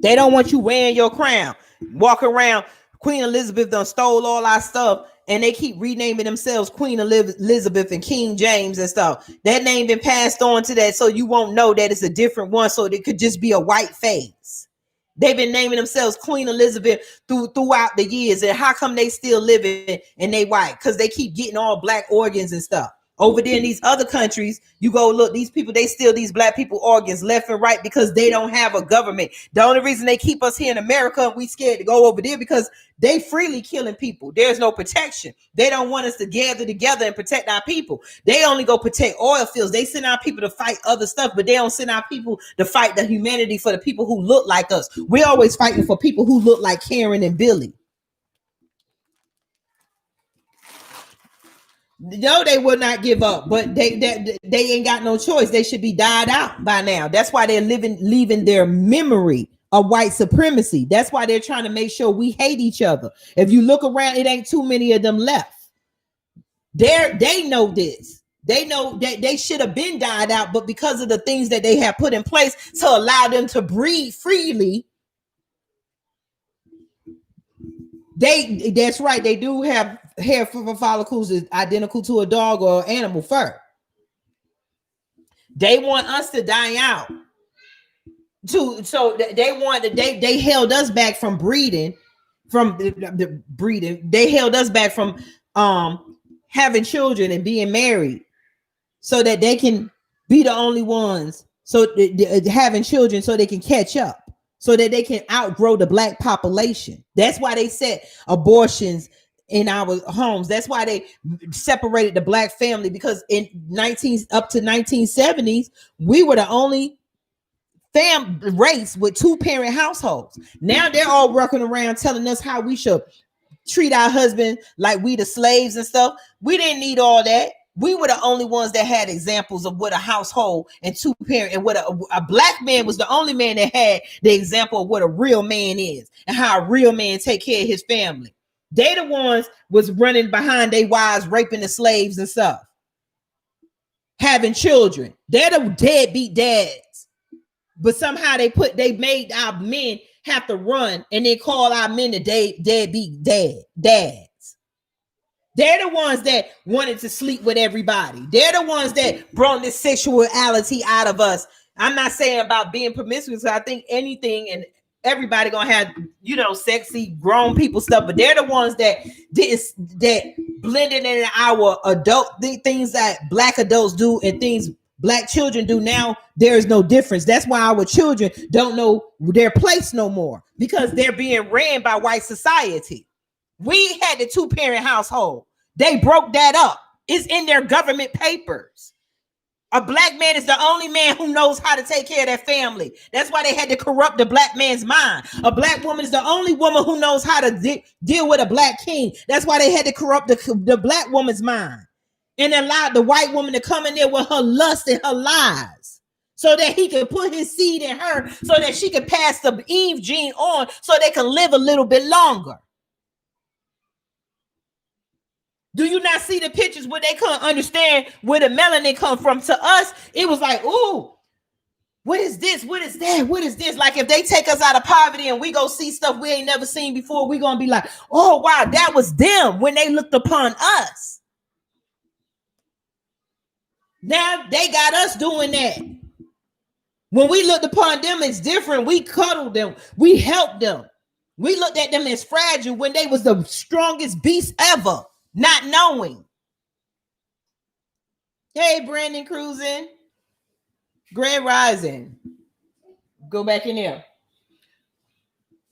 They don't want you wearing your crown, walk around. Queen Elizabeth done stole all our stuff. And they keep renaming themselves Queen Elizabeth and King James and stuff. That name been passed on to that, so you won't know that it's a different one. So it could just be a white face. They've been naming themselves Queen Elizabeth throughout the years. And how come they still living and they white? Because they keep getting all black organs and stuff. Over there in these other countries, you go look, these people, they steal these black people organs left and right because they don't have a government. The only reason they keep us here in America and we scared to go over there because they freely killing people. There's no protection. They don't want us to gather together and protect our people. They only go protect oil fields. They send our people to fight other stuff, but they don't send our people to fight the humanity for the people who look like us. We're always fighting for people who look like Karen and Billy. No, they will not give up, but they ain't got no choice. They should be died out by now. That's why they're leaving their memory of white supremacy. That's why they're trying to make sure we hate each other. If you look around, it ain't too many of them left. They know this. They know that they should have been died out, but because of the things that they have put in place to allow them to breathe freely, That's right. They do have hair follicles is identical to a dog or animal fur. They want us to die out. They held us back from breeding, from the breeding. They held us back from having children and being married, so that they can be the only ones. So having children so they can catch up, so that they can outgrow the black population. That's why they set abortions in our homes. That's why they separated the black family, because in up to 1970s, we were the only race with 2-parent households. Now they're all working around telling us how we should treat our husband like we the slaves and stuff. We didn't need all that. We were the only ones that had examples of what a household and 2-parent, and what a black man was the only man that had the example of what a real man is and how a real man take care of his family. They the ones was running behind their wives, raping the slaves and stuff, having children. They're the deadbeat dads. But somehow they made our men have to run, and they call our men the deadbeat dads. They're the ones that wanted to sleep with everybody. They're the ones that brought this sexuality out of us. I'm not saying about being promiscuous. I think anything and everybody gonna have, sexy grown people stuff, but they're the ones that blended in our adult things that black adults do and things black children do. Now there is no difference. That's why our children don't know their place no more, because they're being ran by white society. We had the 2-parent household. They broke that up. It's in their government papers. A black man is the only man who knows how to take care of their family. That's why they had to corrupt the black man's mind. A black woman is the only woman who knows how to deal with a black king. That's why they had to corrupt the black woman's mind and allowed the white woman to come in there with her lust and her lies, so that he could put his seed in her, so that she could pass the Eve gene on, so they can live a little bit longer. Do you not see the pictures where they couldn't understand where the melanin come from? To us, it was like, ooh, what is this? What is that? What is this? Like if they take us out of poverty and we go see stuff we ain't never seen before, we gonna be like, oh, wow, that was them when they looked upon us. Now they got us doing that. When we looked upon them, it's different. We cuddled them. We helped them. We looked at them as fragile when they was the strongest beast ever, not knowing. Hey, Brandon cruising. Grand Rising. Go back in there.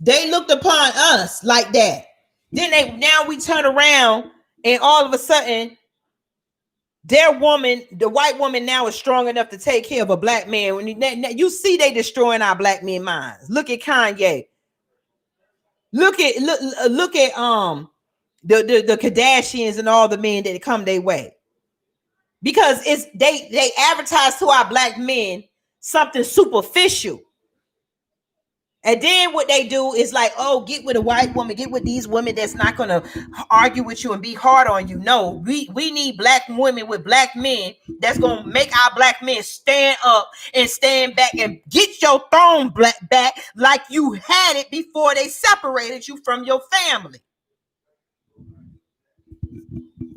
They looked upon us like that. Now we turn around and all of a sudden, their woman, the white woman now is strong enough to take care of a black man. When you see they destroying our black men minds. Look at Kanye. Look at the Kardashians and all the men that come their way. Because it's they advertise to our black men something superficial. And then what they do is like, oh, get with a white woman, get with these women that's not going to argue with you and be hard on you. No, we need black women with black men that's going to make our black men stand up and stand back and get your throne back like you had it before they separated you from your family.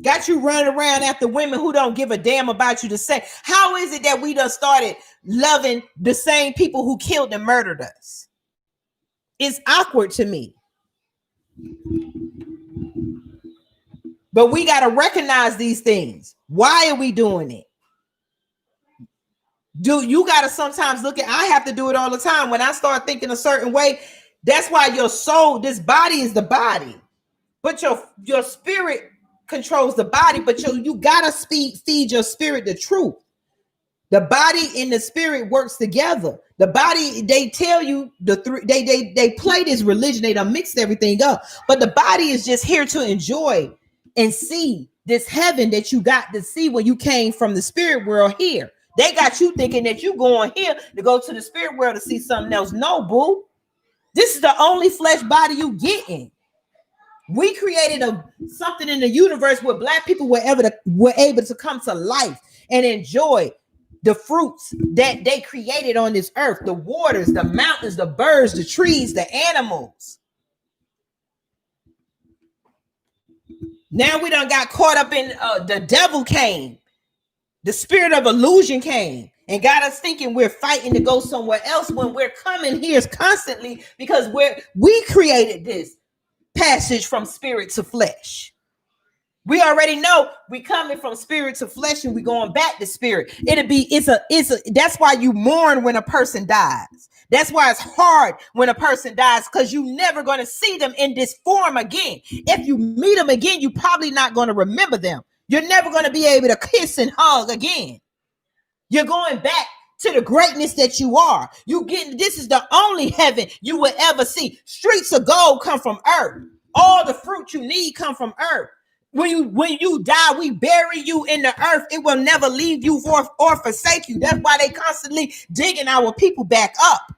Got you running around after women who don't give a damn about you the same. How is it that we done started loving the same people who killed and murdered us? It's awkward to me. But we got to recognize these things. Why are we doing it? You got to sometimes look at, I have to do it all the time. When I start thinking a certain way, that's why your soul, this body is the body. But your spirit controls the body, but you got to feed your spirit the truth. The body and the spirit works together. The body, they tell you they play this religion, they done mixed everything up. But the body is just here to enjoy and see this heaven that you got to see when you came from the spirit world here. They got you thinking that you going here to go to the spirit world to see something else. No, boo. This is the only flesh body you getting. We created something in the universe where black people were able to come to life and enjoy the fruits that they created on this earth, the waters, the mountains, the birds, the trees, the animals. Now we done got caught up in the devil came. The spirit of illusion came and got us thinking we're fighting to go somewhere else when we're coming here constantly because we created this passage from spirit to flesh. We already know we coming from spirit to flesh and we going back to spirit. That's why you mourn when a person dies. That's why it's hard when a person dies, because you never going to see them in this form again. If you meet them again, you probably not going to remember them. You're never going to be able to kiss and hug again. You're going back to the greatness that you are. This is the only heaven you will ever see. Streets of gold come from earth. All the fruit you need come from earth. When you die, we bury you in the earth. It will never leave you or forsake you. That's why they constantly digging our people back up.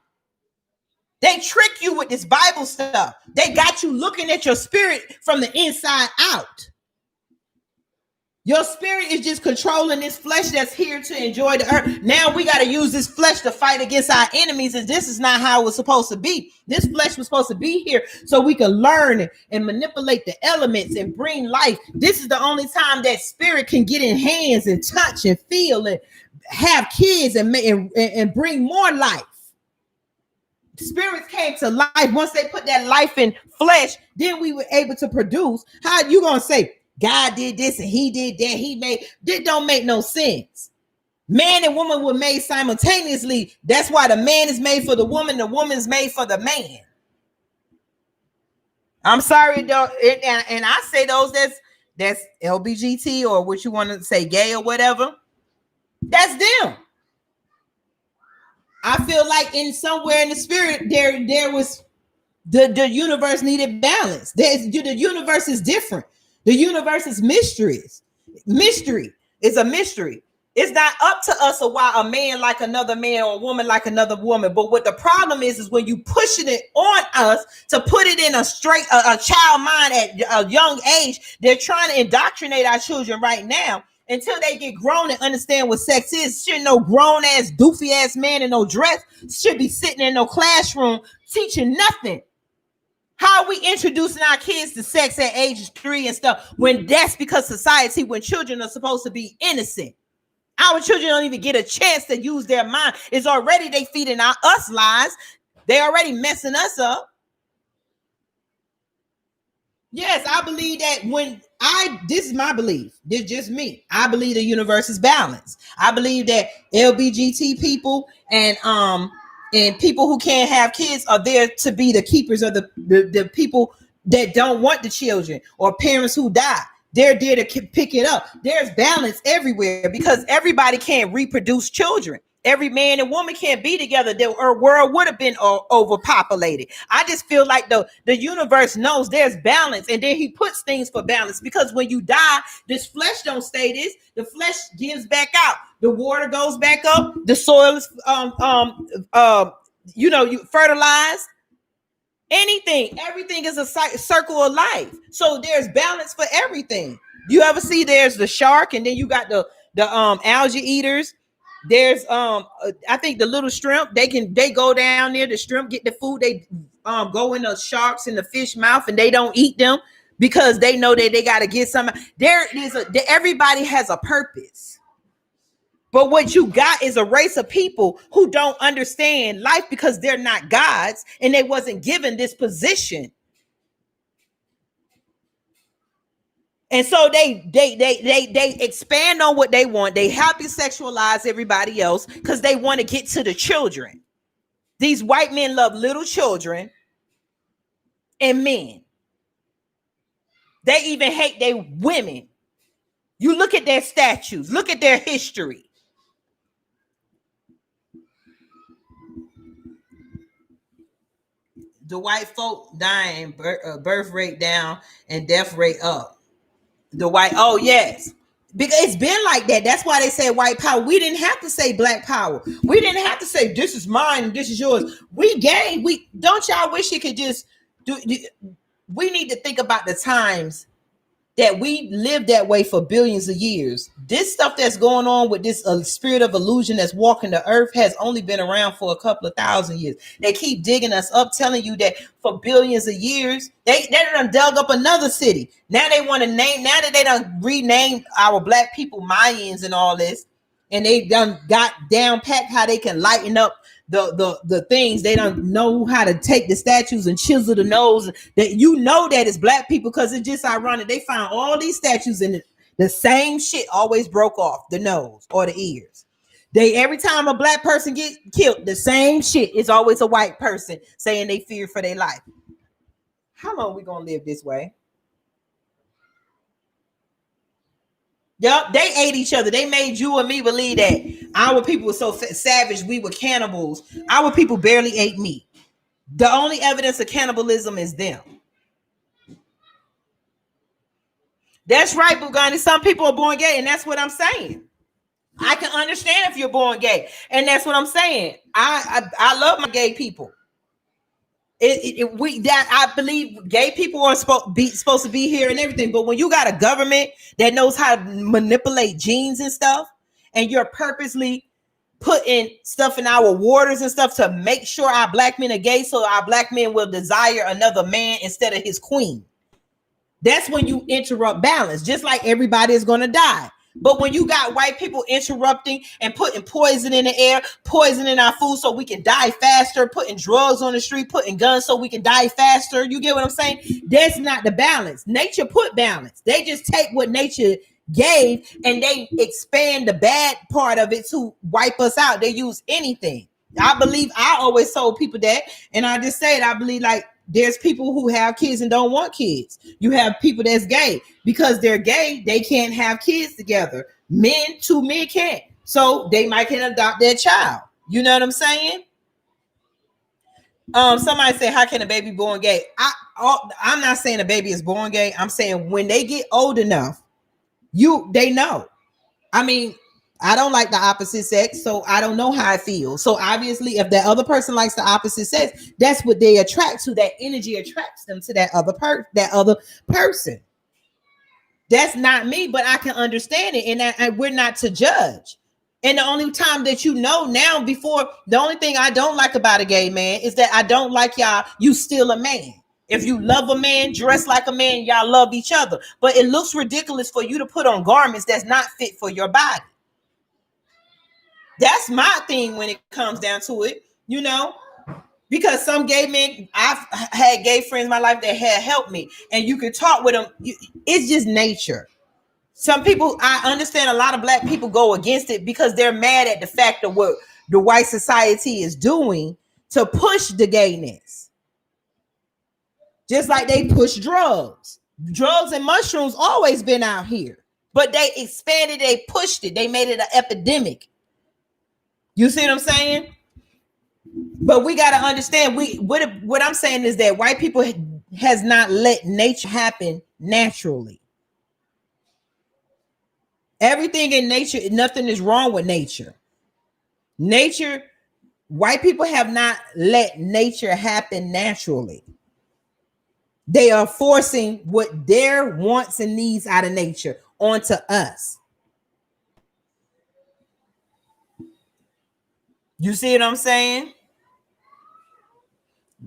They trick you with this Bible stuff. They got you looking at your spirit from the inside out. Your spirit is just controlling this flesh that's here to enjoy the earth. Now we got to use this flesh to fight against our enemies, and this is not how it was supposed to be. This flesh was supposed to be here so we can learn and manipulate the elements and bring life. This is the only time that spirit can get in hands and touch and feel and have kids and bring more life. Spirits came to life. Once they put that life in flesh, then we were able to produce. How you gonna say God did this and he did that? That don't make no sense. Man and woman were made simultaneously. That's why the man is made for the woman, the woman's made for the man. I'm sorry, though, and I say those that's LBGT or what you want to say, gay or whatever. That's them. I feel like in somewhere in the spirit there was the universe needed balance. The universe is different. The universe is mysteries. Mystery is a mystery. It's not up to us or why a man like another man or a woman like another woman. But what the problem is when you pushing it on us to put it in a child mind at a young age. They're trying to indoctrinate our children right now until they get grown and understand what sex is. Shouldn't no grown ass doofy ass man in no dress should be sitting in no classroom teaching nothing. How are we introducing our kids to sex at age 3 and stuff when that's because society, when children are supposed to be innocent? Our children don't even get a chance to use their mind. It's already they feeding us lies. They already messing us up. Yes, I believe that this is my belief. This is just me. I believe the universe is balanced. I believe that LBGT people and people who can't have kids are there to be the keepers of the people that don't want the children or parents who die. They're there to pick it up. There's balance everywhere because everybody can't reproduce children. Every man and woman can't be together. Our world would have been overpopulated. I just feel like the universe knows there's balance, and then he puts things for balance because when you die, this flesh don't stay this. The flesh gives back out. The water goes back up. The soil is you fertilize. Everything is a circle of life. So there's balance for everything. You ever see there's the shark, and then you got the algae eaters. There's I think the little shrimp, they go down there, the shrimp get the food, they go in the sharks and the fish mouth, and they don't eat them because they know that they got to get some. Everybody has a purpose. But what you got is a race of people who don't understand life because they're not gods and they wasn't given this position. And so they expand on what they want. They happy sexualize everybody else because they want to get to the children. These white men love little children and men. They even hate their women. You look at their statues, look at their history. The white folk dying, birth rate down and death rate up. Oh yes, because it's been like that. That's why they say white power. We didn't have to say black power. We didn't have to say this is mine, this is yours. We gave. Don't y'all wish it could just do? We need to think about the times that we lived that way for billions of years. This stuff that's going on with this spirit of illusion that's walking the earth has only been around for a couple of thousand years. They keep digging us up, telling you that for billions of years, they done dug up another city. Now they want to name, now that they done renamed our black people Mayans and all this, and they done got down pat how they can lighten up the things. They don't know how to take the statues and chisel the nose. That you know that it's black people, because it's just ironic. They found all these statues and the same shit always broke off, the nose or the ears. They, every time a black person get killed, the same shit is always a white person saying they fear for their life. How long we gonna live this way? Yep, they ate each other. They made you and me believe that our people were so savage, we were cannibals. Our people barely ate meat. The only evidence of cannibalism is them. That's right, Bugani. Some people are born gay, and that's what I'm saying. I can understand if you're born gay, and that's what I'm saying. I love my gay people. I believe gay people are supposed to be here and everything, but when you got a government that knows how to manipulate genes and stuff, and you're purposely putting stuff in our waters and stuff to make sure our black men are gay, so our black men will desire another man instead of his queen, that's when you interrupt balance. Just like everybody is going to die. But when you got white people interrupting and putting poison in the air, poison in our food so we can die faster, putting drugs on the street, putting guns so we can die faster, you get what I'm saying? That's not the balance. Nature put balance. They just take what nature gave and they expand the bad part of it to wipe us out. They use anything. I always told people that, and I just said, I believe, like, there's people who have kids and don't want kids. You have people that's gay. Because they're gay, they can't have kids together. Two men can't. So they might can adopt their child. You know what I'm saying? Somebody say, how can a baby born gay? I'm not saying a baby is born gay. I'm saying when they get old enough, they know. I mean, I don't like the opposite sex, so I don't know how I feel. So obviously, if that other person likes the opposite sex, that's what they attract to. That energy attracts them to that other person. That's not me, but I can understand it, and we're not to judge. And the only time that you know now, before, the only thing I don't like about a gay man is that I don't like y'all. You still a man. If you love a man, dress like a man, y'all love each other. But it looks ridiculous for you to put on garments that's not fit for your body. That's my thing when it comes down to it, you know, because some gay men, I've had gay friends in my life that had helped me, and you can talk with them. It's just nature. Some people, I understand a lot of black people go against it because they're mad at the fact of what the white society is doing to push the gayness. Just like they push drugs. Drugs and mushrooms always been out here, but they expanded, they pushed it, they made it an epidemic. You see what I'm saying? But we got to understand, what I'm saying is that white people has not let nature happen naturally. Everything in nature, nothing is wrong with nature. Nature, white people have not let nature happen naturally. They are forcing what their wants and needs out of nature onto us. You see what I'm saying?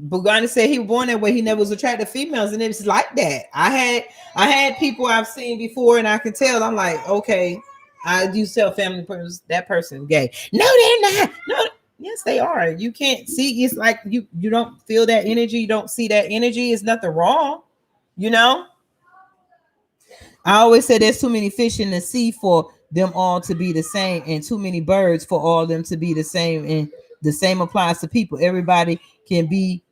Bugani said he was born that way. He never was attracted to females, and it's like that. I had people I've seen before, and I can tell. I'm like, okay, I do tell family members that person gay. No, they're not. No, yes, they are. You can't see. It's like you don't feel that energy. You don't see that energy. It's nothing wrong, you know. I always say there's too many fish in the sea for them all to be the same, and too many birds for all of them to be the same. And the same applies to people. Everybody can be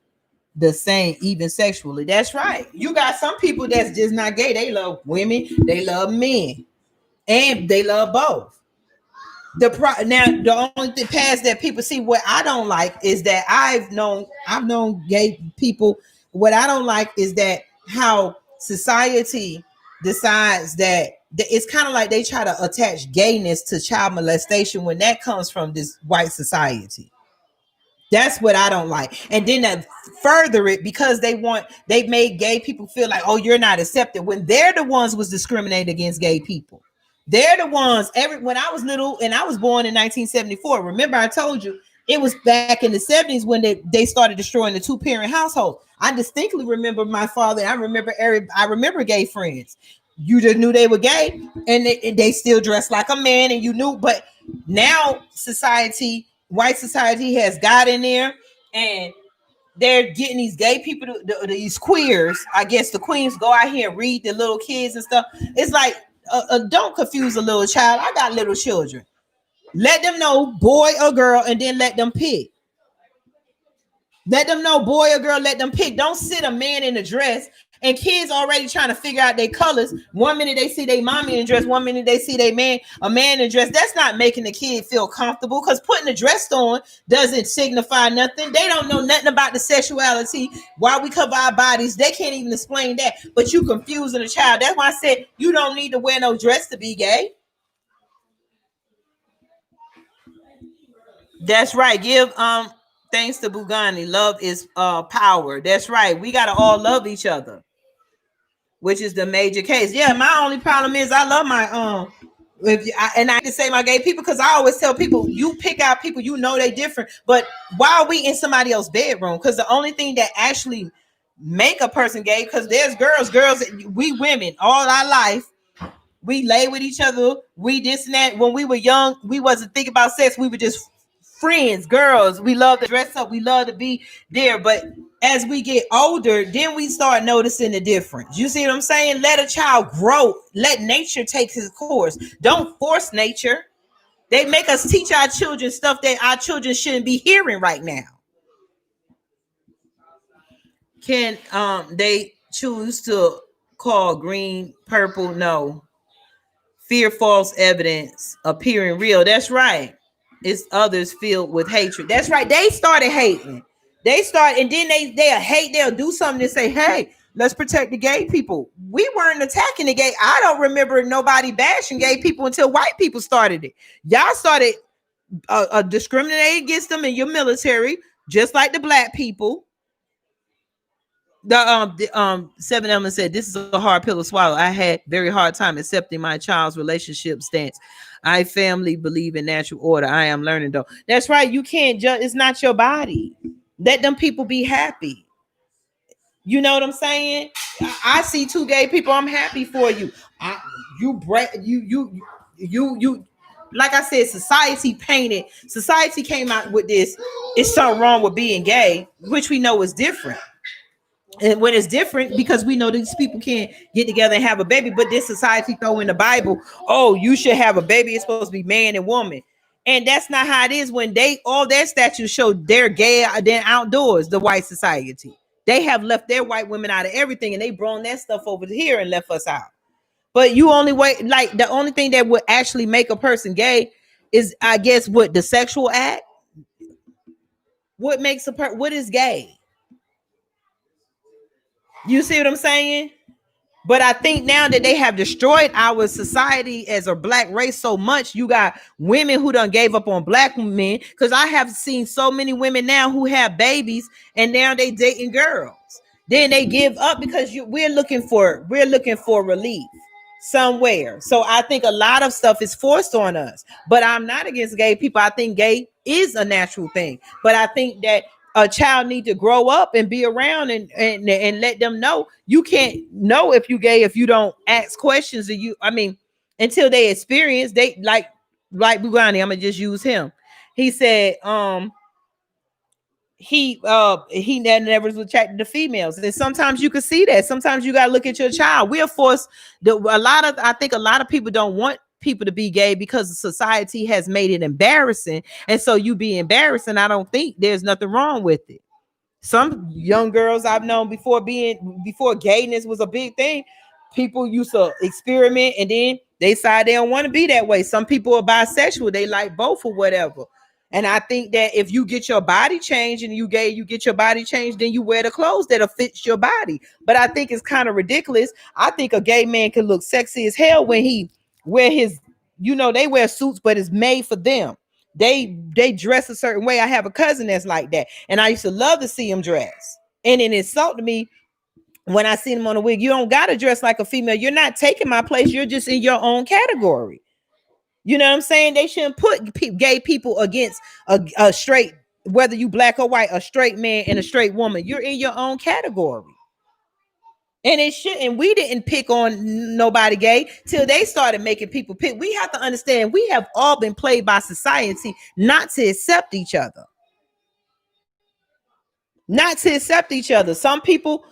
the same, even sexually. That's right. You got some people that's just not gay. They love women, they love men, and they love both. Now the only thing past that people see, what I don't like is that I've known gay people. What I don't like is that how society decides that it's kind of like they try to attach gayness to child molestation when that comes from this white society. That's what I don't like. And then that further it, because they made gay people feel like, oh, you're not accepted, when they're the ones was discriminated against gay people. They're the ones. When I was little, and I was born in 1974. Remember, I told you it was back in the 70s when they started destroying the two-parent household. I distinctly remember my father. I remember gay friends. You just knew they were gay, and they still dressed like a man, and you knew. But now society, white society, has got in there, and they're getting these gay people, these queers. I guess the queens go out here and read the little kids and stuff. It's like, don't confuse a little child. I got little children. Let them know boy or girl, and then let them pick. Let them know boy or girl, let them pick. Don't sit a man in a dress, and kids already trying to figure out their colors. One minute they see their mommy in a dress, one minute they see a man in a dress. That's not making the kid feel comfortable, because putting a dress on doesn't signify nothing. They don't know nothing about the sexuality, why we cover our bodies. They can't even explain that. But you confusing a child. That's why I said you don't need to wear no dress to be gay. That's right. Give thanks to Bugani. Love is power. That's right. We gotta all love each other, which is the major case. Yeah, my only problem is I love my and I can say my gay people, because I always tell people, you pick out people you know they different, but why are we in somebody else's bedroom? Because the only thing that actually make a person gay, because there's girls, we women all our life, we lay with each other, we this and that. When we were young, we wasn't thinking about sex. We were just friends, girls. We love to dress up. We love to be there. But as we get older, then we start noticing the difference. You see what I'm saying? Let a child grow. Let nature take his course. Don't force nature. They make us teach our children stuff that our children shouldn't be hearing right now. Can they choose to call green purple? No. Fear false evidence appearing real. That's right. It's others filled with hatred. That's right. They started hating. And then they'll hate. They'll do something and say, hey, let's protect the gay people. We weren't attacking the gay. I don't remember nobody bashing gay people until white people started it. Y'all started discriminating against them in your military, just like the black people. The 7 said, this is a hard pill to swallow. I had very hard time accepting my child's relationship stance. I family believe in natural order. I am learning though. That's right. You can't judge. It's not your body. Let them people be happy. You know what I'm saying? I see two gay people. I'm happy for you. You. Like I said, society came out with this. It's something wrong with being gay, which we know is different. And when it's different, because we know these people can't get together and have a baby, but this society throw in the Bible, oh, you should have a baby. It's supposed to be man and woman. And that's not how it is. When all their statues show they're gay, they're outdoors, the white society. They have left their white women out of everything, and they brought that stuff over here and left us out. But you only wait, like the only thing that would actually make a person gay is, I guess, what the sexual act. What makes what is gay? You see what I'm saying? But I think now that they have destroyed our society as a black race so much, you got women who done gave up on black men. Because I have seen so many women now who have babies and now they dating girls. Then they give up because we're looking for relief somewhere. So I think a lot of stuff is forced on us. But I'm not against gay people. I think gay is a natural thing. But I think that a child need to grow up and be around and let them know. You can't know if you gay if you don't ask questions. Until they experience, they like Bugani. I'm gonna just use him. He said he never was attracted to females, and sometimes you can see that. Sometimes you gotta look at your child. We're forced. I think a lot of people don't want people to be gay because society has made it embarrassing, and so you be embarrassed, and I don't think there's nothing wrong with it. Some young girls I've known before gayness was a big thing, people used to experiment and then they decide they don't want to be that way. Some people are bisexual, they like both or whatever. And I think that if you get your body changed and you gay, you get your body changed, then you wear the clothes that'll fit your body. But I think it's kind of ridiculous. I think a gay man can look sexy as hell when he wear his, they wear suits, but it's made for them. They dress a certain way. I have a cousin that's like that, and I used to love to see him dress. And it insulted me when I seen him on a wig. You don't gotta dress like a female. You're not taking my place. You're just in your own category. You know what I'm saying? They shouldn't put gay people against a straight, whether you black or white, a straight man and a straight woman. You're in your own category. And it shouldn't. We didn't pick on nobody gay till they started making people pick. We have to understand we have all been played by society not to accept each other. Not to accept each other. Some people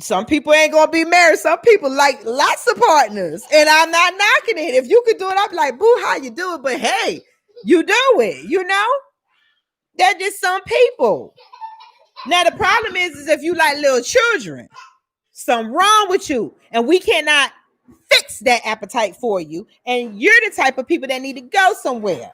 ain't gonna be married. Some people like lots of partners. And I'm not knocking it. If you could do it, I'm like, boo, how you do it? But hey, you do it, you know? That's just some people. Now the problem is if you like little children, something wrong with you, and we cannot fix that appetite for you, and you're the type of people that need to go somewhere.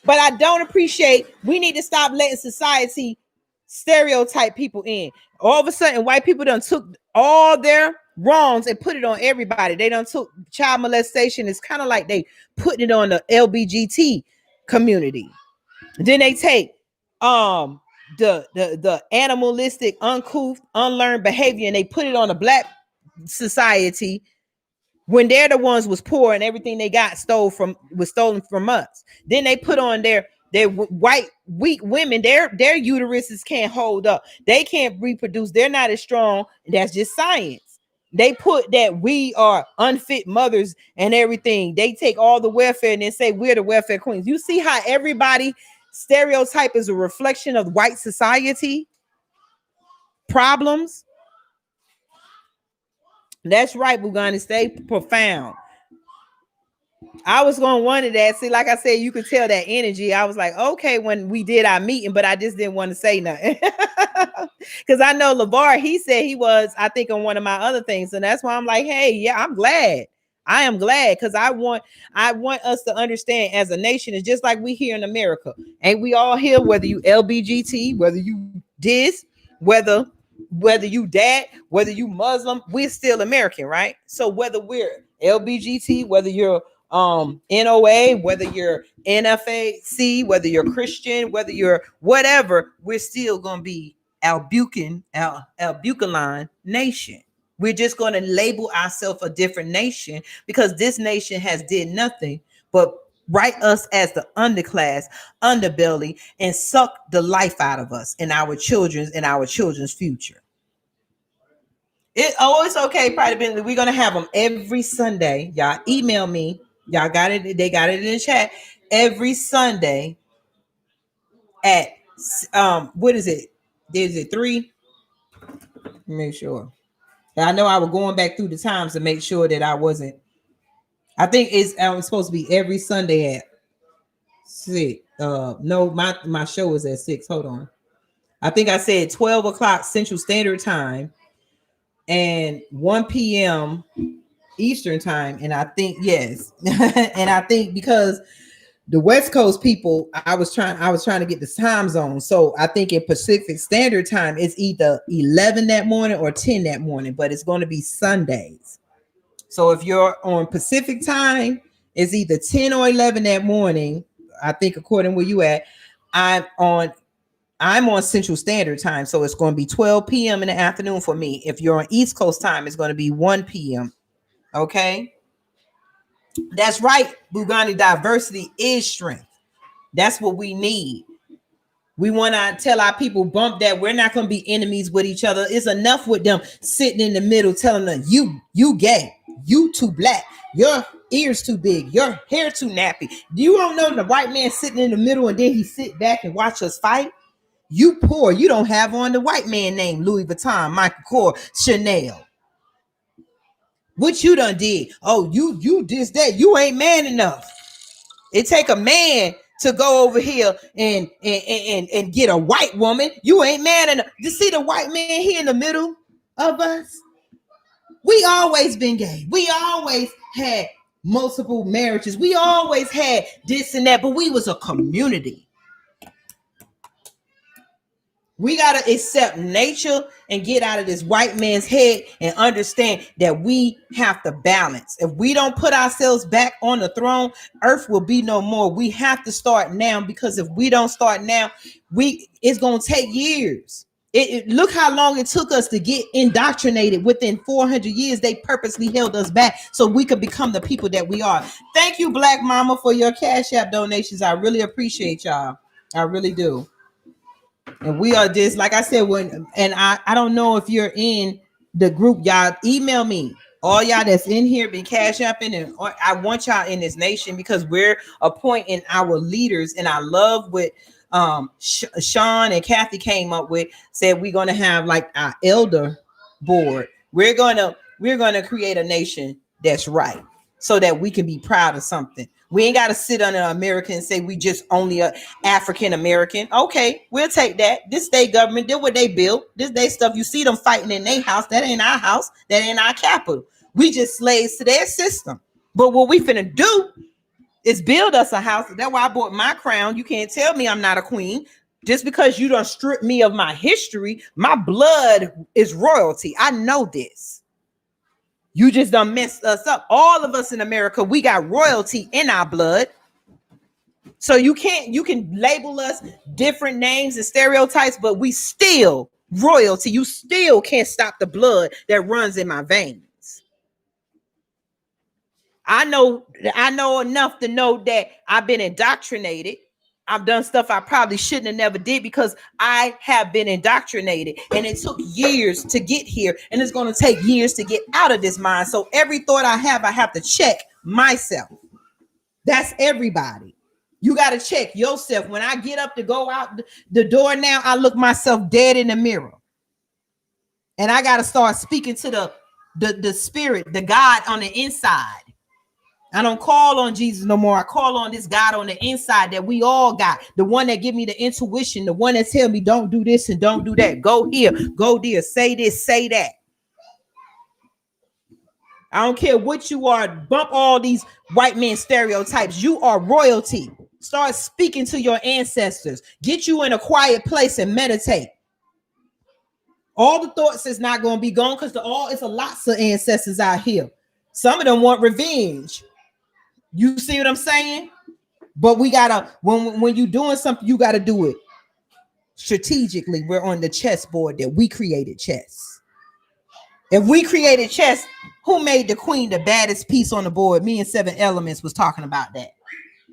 But I don't appreciate, we need to stop letting society stereotype people in. All of a sudden, white people done took all their wrongs and put it on everybody. They done took child molestation. It's kind of like they put it on the LBGT community. Then they take the animalistic, uncouth, unlearned behavior, and they put it on the black society when they're the ones was poor and everything they got was stolen from us. Then they put on their white weak women, their uteruses can't hold up. They can't reproduce. They're not as strong. That's just science. They put that we are unfit mothers and everything. They take all the welfare and then say we're the welfare queens. You see how everybody stereotype is a reflection of white society problems? That's right, Bugani. Stay profound. I was going to wonder that. See, like I said, you could tell that energy. I was like, okay, when we did our meeting, but I just didn't want to say nothing. Because I know LeVar, he said he was, I think, on one of my other things. And that's why I'm like, hey, yeah, I'm glad. I am glad because I want us to understand as a nation, it's just like we here in America. Ain't we all here, whether you LBGT, whether you this, whether you that, whether you Muslim, we're still American, right? So whether we're LBGT, whether you're NOA, whether you're NFAC, whether you're Christian, whether you're whatever, we're still gonna be Albuquerque nation. We're just going to label ourselves a different nation because this nation has did nothing but write us as the underclass, underbelly, and suck the life out of us and our children's future. It's okay, Pride Bentley. We're gonna have them every Sunday. Y'all email me. Y'all got it. They got it in the chat every Sunday at what is it? Is it 3? Make sure. I know I was going back through the times to make sure that I wasn't. I think it's supposed to be every Sunday at 6. No, my show is at 6. Hold on. I think I said 12 o'clock Central Standard Time and 1 p.m. Eastern Time. And I think yes, and I think because the West Coast people, I was trying to get the time zone. So I think in Pacific Standard Time, it's either 11 that morning or 10 that morning, but it's going to be Sundays. So if you're on Pacific time, it's either 10 or 11 that morning. I think according where you at, I'm on Central Standard Time. So it's going to be 12 p.m. in the afternoon for me. If you're on East Coast time, it's going to be 1 p.m. Okay. That's right, Bugani. Diversity is strength. That's what we need. We want to tell our people, bump that. We're not going to be enemies with each other. It's enough with them sitting in the middle telling them, you gay, you too black, your ears too big, your hair too nappy. You don't know the white man sitting in the middle and then he sit back and watch us fight? You poor. You don't have on the white man name, Louis Vuitton, Michael Kors, Chanel. What you done did? Oh, you this, that. You ain't man enough. It take a man to go over here and get a white woman. You ain't man enough. You see the white man here in the middle of us? We always been gay. We always had multiple marriages. We always had this and that, but we was a community. We got to accept nature and get out of this white man's head and understand that we have to balance. If we don't put ourselves back on the throne, earth will be no more. We have to start now, because if we don't start now, it's going to take years. Look how long it took us to get indoctrinated. Within 400 years, they purposely held us back so we could become the people that we are. Thank you, Black Mama, for your Cash App donations. I really appreciate y'all. I really do. And we are just, like I said, I don't know if you're in the group, y'all email me. All y'all that's in here been cash apping, and I want y'all in this nation, because we're appointing our leaders. And I love what Sean and Kathy came up with, said we're going to have like our elder board. We're going to create a nation that's right, so that we can be proud of something. We ain't got to sit under America and say we just only a African American. Okay, we'll take that. This state government did what they built. This they stuff. You see them fighting in their house. That ain't our house. That ain't our capital. We just slaves to their system. But what we finna do is build us a house. That's why I bought my crown. You can't tell me I'm not a queen. Just because you don't strip me of my history, my blood is royalty. I know this. You just done messed us up. All of us in America, we got royalty in our blood. So you can label us different names and stereotypes, but we still royalty. You still can't stop the blood that runs in my veins. I know enough to know that I've been indoctrinated. I've done stuff I probably shouldn't have never did, because I have been indoctrinated, and it took years to get here, and it's going to take years to get out of this mind. So every thought I have to check myself. That's everybody. You got to check yourself. When I get up to go out the door now, I look myself dead in the mirror, and I got to start speaking to the spirit, the God on the inside. I don't call on Jesus no more. I call on this God on the inside that we all got. The one that give me the intuition, the one that tell me don't do this and don't do that. Go here, go there, say this, say that. I don't care what you are. Bump all these white men stereotypes. You are royalty. Start speaking to your ancestors. Get you in a quiet place and meditate. All the thoughts is not going to be gone, because it's a lots of ancestors out here. Some of them want revenge. You see what I'm saying? But we gotta, when you doing something, you gotta do it strategically. We're on the chessboard that we created chess. If we created chess, who made the queen the baddest piece on the board? Me and Seven Elements was talking about that.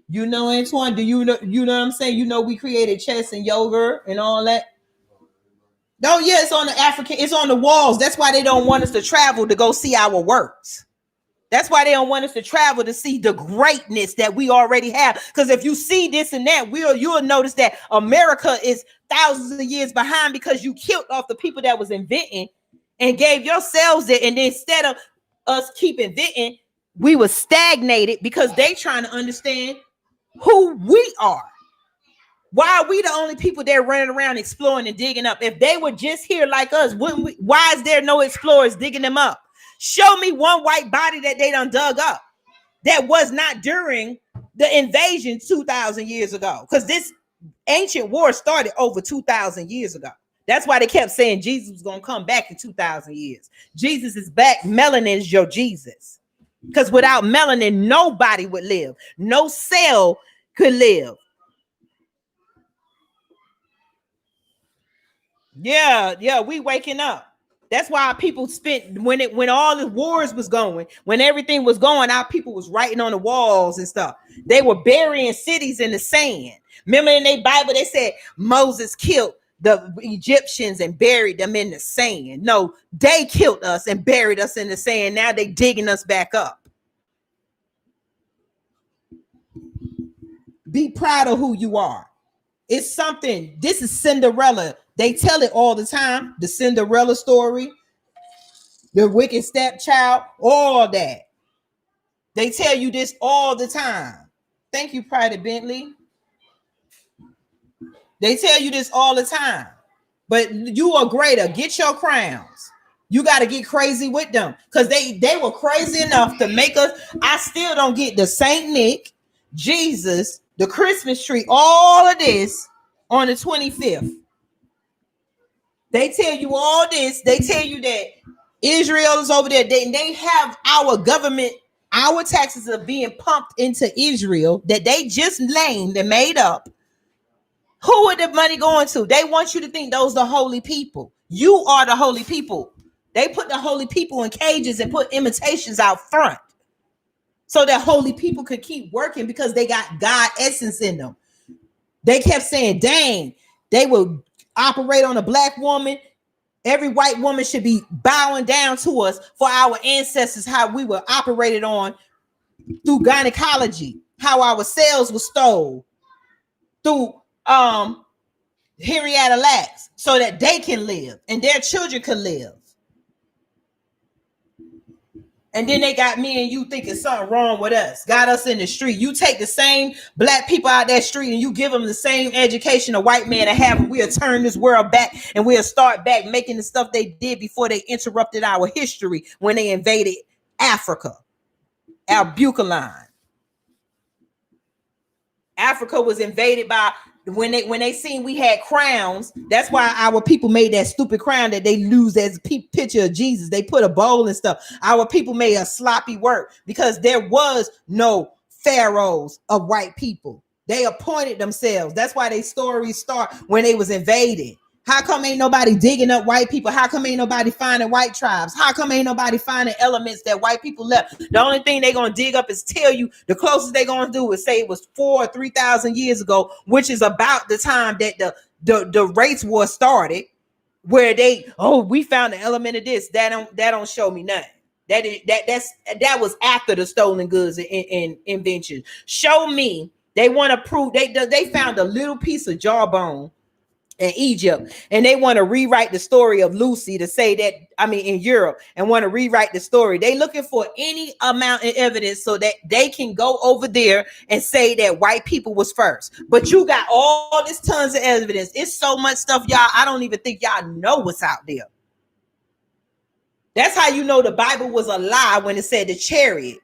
You know, Antoine, do you know what I'm saying? You know, we created chess and yoga and all that. Oh yeah, it's on the African, it's on the walls. That's why they don't want us to travel to go see our works. That's why they don't want us to travel to see the greatness that we already have. Because if you see this and that, you'll notice that America is thousands of years behind, because you killed off the people that was inventing and gave yourselves it. And instead of us keep inventing, we were stagnated, because they trying to understand who we are. Why are we the only people that running around exploring and digging up? If they were just here like us, why is there no explorers digging them up? Show me one white body that they done dug up that was not during the invasion 2,000 years ago. Because this ancient war started over 2,000 years ago. That's why they kept saying Jesus was going to come back in 2,000 years. Jesus is back. Melanin is your Jesus. Because without melanin, nobody would live. No cell could live. Yeah, we waking up. That's why our people spent, when all the wars was going, when everything was going, our people was writing on the walls and stuff. They were burying cities in the sand. Remember in their Bible, they said Moses killed the Egyptians and buried them in the sand. No, they killed us and buried us in the sand. Now they digging us back up. Be proud of who you are. It's something. This is Cinderella. They tell it all the time. The Cinderella story, the wicked stepchild, all that. They tell you this all the time. Thank you, Private Bentley. They tell you this all the time. But you are greater. Get your crowns. You got to get crazy with them, because they were crazy enough to make us. I still don't get the Saint Nick, Jesus, the Christmas tree, all of this on the 25th. They tell you all this. They tell you that Israel is over there. They have our government, our taxes are being pumped into Israel that they just named and made up. Who are the money going to? They want you to think those are the holy people. You are the holy people. They put the holy people in cages and put imitations out front so that holy people could keep working because they got God essence in them. They kept saying, dang, they will operate on a black woman. Every white woman should be bowing down to us for our ancestors, how we were operated on through gynecology, how our cells were stole through Henrietta Lacks so that they can live and their children can live. And then they got me and you thinking something wrong with us, got us in the street. You take the same black people out that street and you give them the same education a white man to have, and we'll turn this world back and we'll start back making the stuff they did before they interrupted our history when they invaded Africa. Albuquerque. Africa was invaded by when they seen we had crowns. That's why our people made that stupid crown that they lose as a picture of Jesus. They put a bowl and stuff. Our people made a sloppy work because there was no pharaohs of white people. They appointed themselves. That's why they stories start when they was invaded. How come ain't nobody digging up white people? How come ain't nobody finding white tribes? How come ain't nobody finding elements that white people left? The only thing they're going to dig up is tell you the closest they're going to do is say it was 4,000 or 3,000 years ago, which is about the time that the race war started, where we found an element of this. That don't show me nothing. That was after the stolen goods and inventions. Show me. They want to prove they found a little piece of jawbone in Egypt, and they want to rewrite the story of Lucy to say that, in Europe, and want to rewrite the story. They looking for any amount of evidence so that they can go over there and say that white people was first. But you got all this tons of evidence. It's so much stuff, y'all. I don't even think y'all know what's out there. That's how you know the Bible was a lie when it said the chariot.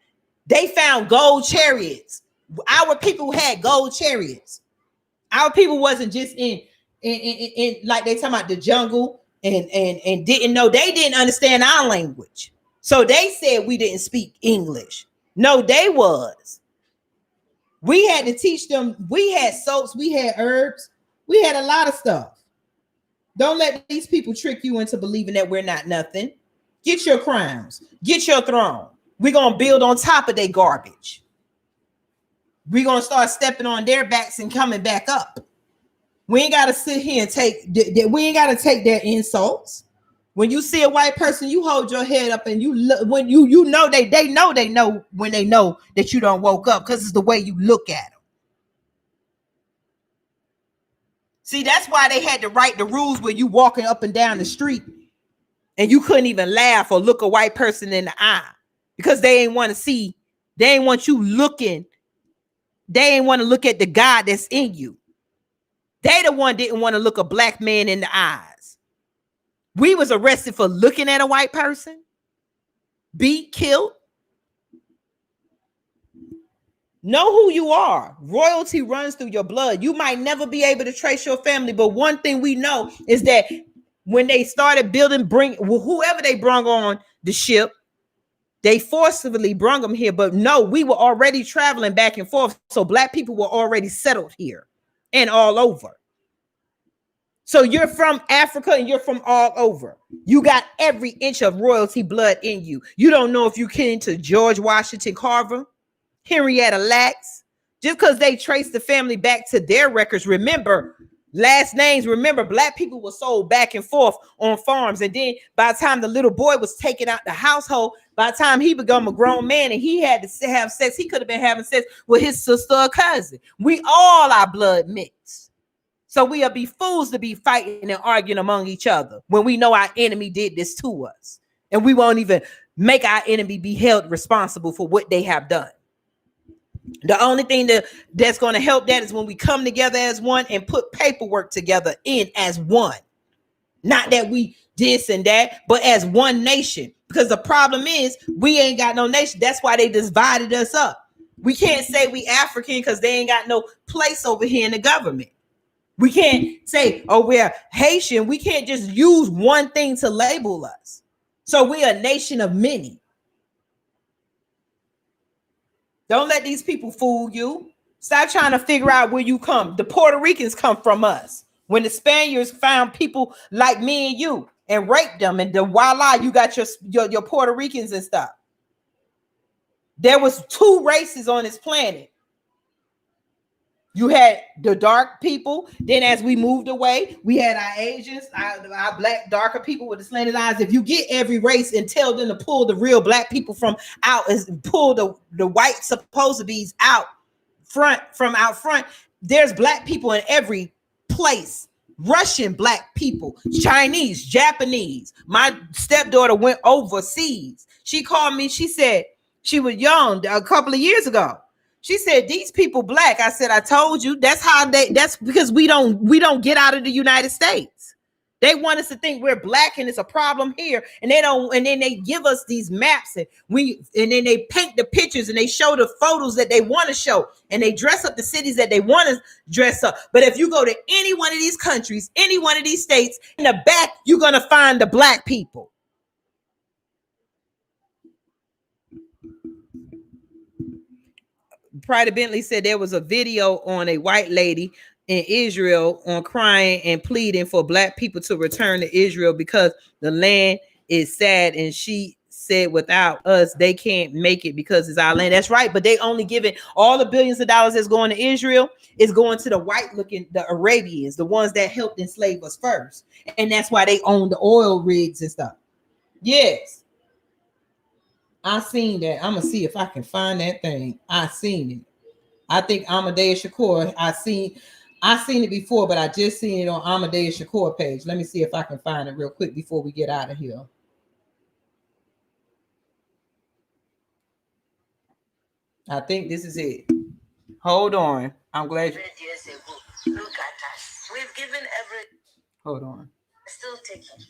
They found gold chariots. Our people had gold chariots. Our people wasn't just in like they talking about the jungle and didn't know. They didn't understand our language, so they said we didn't speak English. No, they was. We had to teach them. We had soaps, we had herbs, we had a lot of stuff. Don't let these people trick you into believing that we're not nothing. Get your crowns, get your throne. We're gonna build on top of their garbage. We're gonna start stepping on their backs and coming back up. We ain't got to sit here and we ain't got to take their insults. When you see a white person, you hold your head up and you look. When you know they know when they know that you don't woke up, because it's the way you look at them. See, that's why they had to write the rules where you walking up and down the street and you couldn't even laugh or look a white person in the eye, because they ain't want to see. They ain't want you looking. They ain't want to look at the God that's in you. They the one didn't want to look a black man in the eyes. We was arrested for looking at a white person, beat, killed. Know who you are. Royalty runs through your blood. You might never be able to trace your family, but one thing we know is that when they started building, whoever they brung on the ship, they forcibly brung them here. But no, we were already traveling back and forth, so black people were already settled here and all over. So you're from Africa and you're from all over. You got every inch of royalty blood in you. You don't know if you kin to George Washington Carver, Henrietta Lacks, just because they traced the family back to their records. Remember, last names. Remember, black people were sold back and forth on farms. And then by the time the little boy was taken out the household, by the time he became a grown man and he had to have sex, he could have been having sex with his sister or cousin. We all our blood mixed. So we'll be fools to be fighting and arguing among each other when we know our enemy did this to us. And we won't even make our enemy be held responsible for what they have done. The only thing that's going to help that is when we come together as one and put paperwork together in as one. Not that we this and that, but as one nation. Because the problem is we ain't got no nation. That's why they divided us up. We can't say we African because they ain't got no place over here in the government. We can't say, oh, we're Haitian. We can't just use one thing to label us. So we're a nation of many. Don't let these people fool you. Stop trying to figure out where you come. The Puerto Ricans come from us. When the Spaniards found people like me and you and raped them, and then voila, you got your Puerto Ricans and stuff. There was two races on this planet. You had the dark people. Then as we moved away, we had our Asians, our black, darker people with the slanted eyes. If you get every race and tell them to pull the real black people from out and pull the white supposed to be out front, there's black people in every place. Russian black people, Chinese, Japanese. My stepdaughter went overseas. She called me. She said she was young a couple of years ago. She said, these people black. I said, I told you. That's because we don't get out of the United States. They want us to think we're black and it's a problem here. And then they give us these maps and then they paint the pictures and they show the photos that they want to show. And they dress up the cities that they want to dress up. But if you go to any one of these countries, any one of these states, in the back, you're going to find the black people. Pride Bentley said there was a video on a white lady in Israel on crying and pleading for black people to return to Israel because the land is sad. And she said, without us, they can't make it because it's our land. That's right. But they only giving all the billions of dollars that's going to Israel is going to the white looking, the Arabians, the ones that helped enslave us first. And that's why they own the oil rigs and stuff. Yes. I seen that. I'm gonna see if I can find that thing. I seen it. I think Amadeus Shakur. I seen it before, but I just seen it on Amadeus Shakur page. Let me see if I can find it real quick before we get out of here. I think this is it. Hold on. I'm glad. Years ago, look at us. We've given everything. Hold on. Still taking.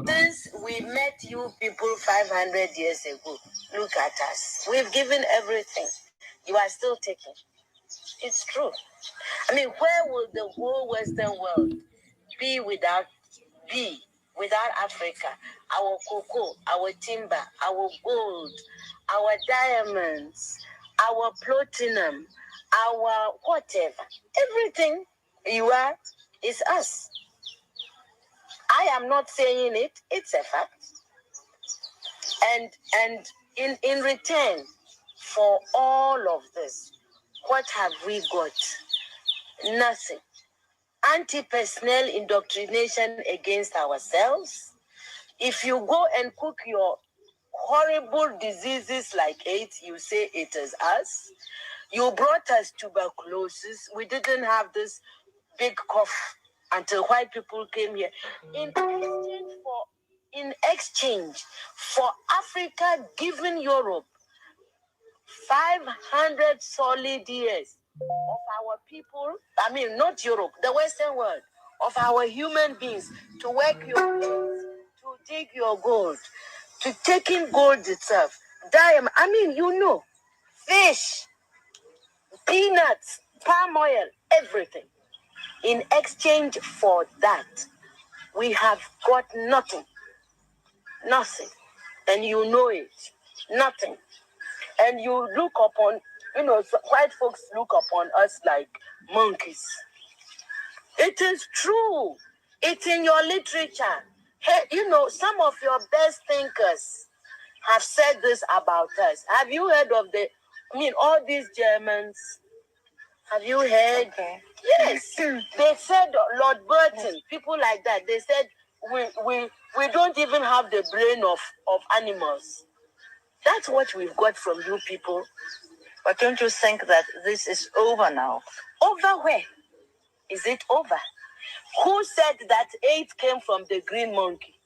Since we met you people 500 years ago, look at us. We've given everything. You are still taking. It's true. I mean, where will the whole Western world be without Africa? Our cocoa, our timber, our gold, our diamonds, our platinum, our whatever. Everything you are is us. I am not saying it, it's a fact. And in return for all of this, what have we got? Nothing. Anti-personnel indoctrination against ourselves. If you go and cook your horrible diseases like AIDS, you say it is us. You brought us tuberculosis. We didn't have this big cough until white people came here. In exchange for Africa giving Europe 500 solid years of our people, I mean, not Europe, the Western world, of our human beings to work your fields, to dig your gold, to take in gold itself, diamond, I mean, fish, peanuts, palm oil, everything. In exchange for that, we have got nothing. Nothing. And you know it. Nothing. And you look upon, white folks look upon us like monkeys. It is true. It's in your literature. Hey, some of your best thinkers have said this about us. Have you heard of all these Germans? Have you heard? Okay. Yes. They said, Lord Burton, people like that, they said, we don't even have the brain of animals. That's what we've got from you people. But don't you think that this is over now? Over where? Is it over? Who said that AIDS came from the green monkey?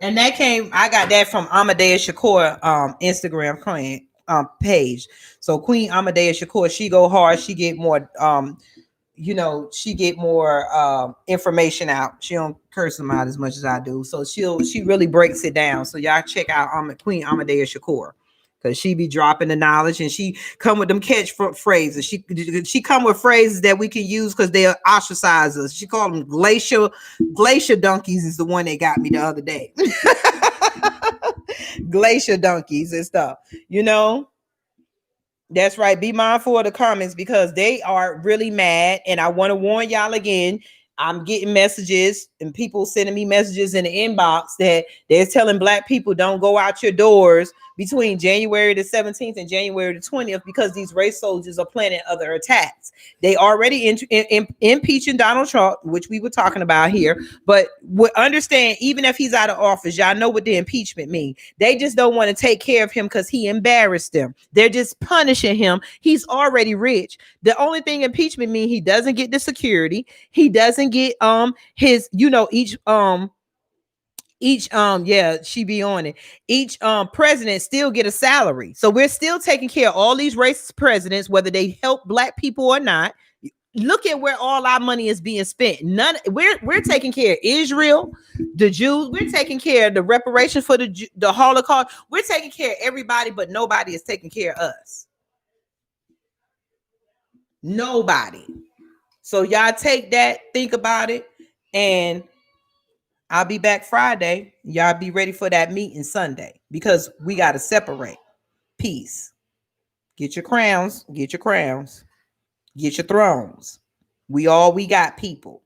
And I got that from Amadeus Shakur Instagram page. So Queen Amadeus Shakur, she go hard, she get more information out. She don't curse them out as much as I do. So she really breaks it down. So y'all check out Queen Amadeus Shakur, because she be dropping the knowledge, and she come with them phrases. She come with phrases that we can use because they ostracize us. She called them glacier donkeys is the one that got me the other day. Glacier donkeys and stuff, you know. That's right. Be mindful of the comments because they are really mad. And I want to warn y'all again. I'm getting messages and people sending me messages in the inbox that they're telling Black people don't go out your doors between January the 17th and January the 20th because these race soldiers are planning other attacks. They already impeaching Donald Trump, which we were talking about here. But understand, even if he's out of office, y'all know what the impeachment means. They just don't want to take care of him because he embarrassed them. They're just punishing him. He's already rich. The only thing impeachment means, he doesn't get the security. He doesn't get his, you know, each yeah, she be on it. Each president still get a salary. So we're still taking care of all these racist presidents, whether they help Black people or not. Look at where all our money is being spent. We're taking care of Israel, the Jews. We're taking care of the reparations for the Holocaust. We're taking care of everybody, but nobody is taking care of us. Nobody. So y'all take that, think about it, and I'll be back Friday. Y'all be ready for that meeting Sunday because we got to separate. Peace. Get your crowns. Get your crowns. Get your thrones. We got people.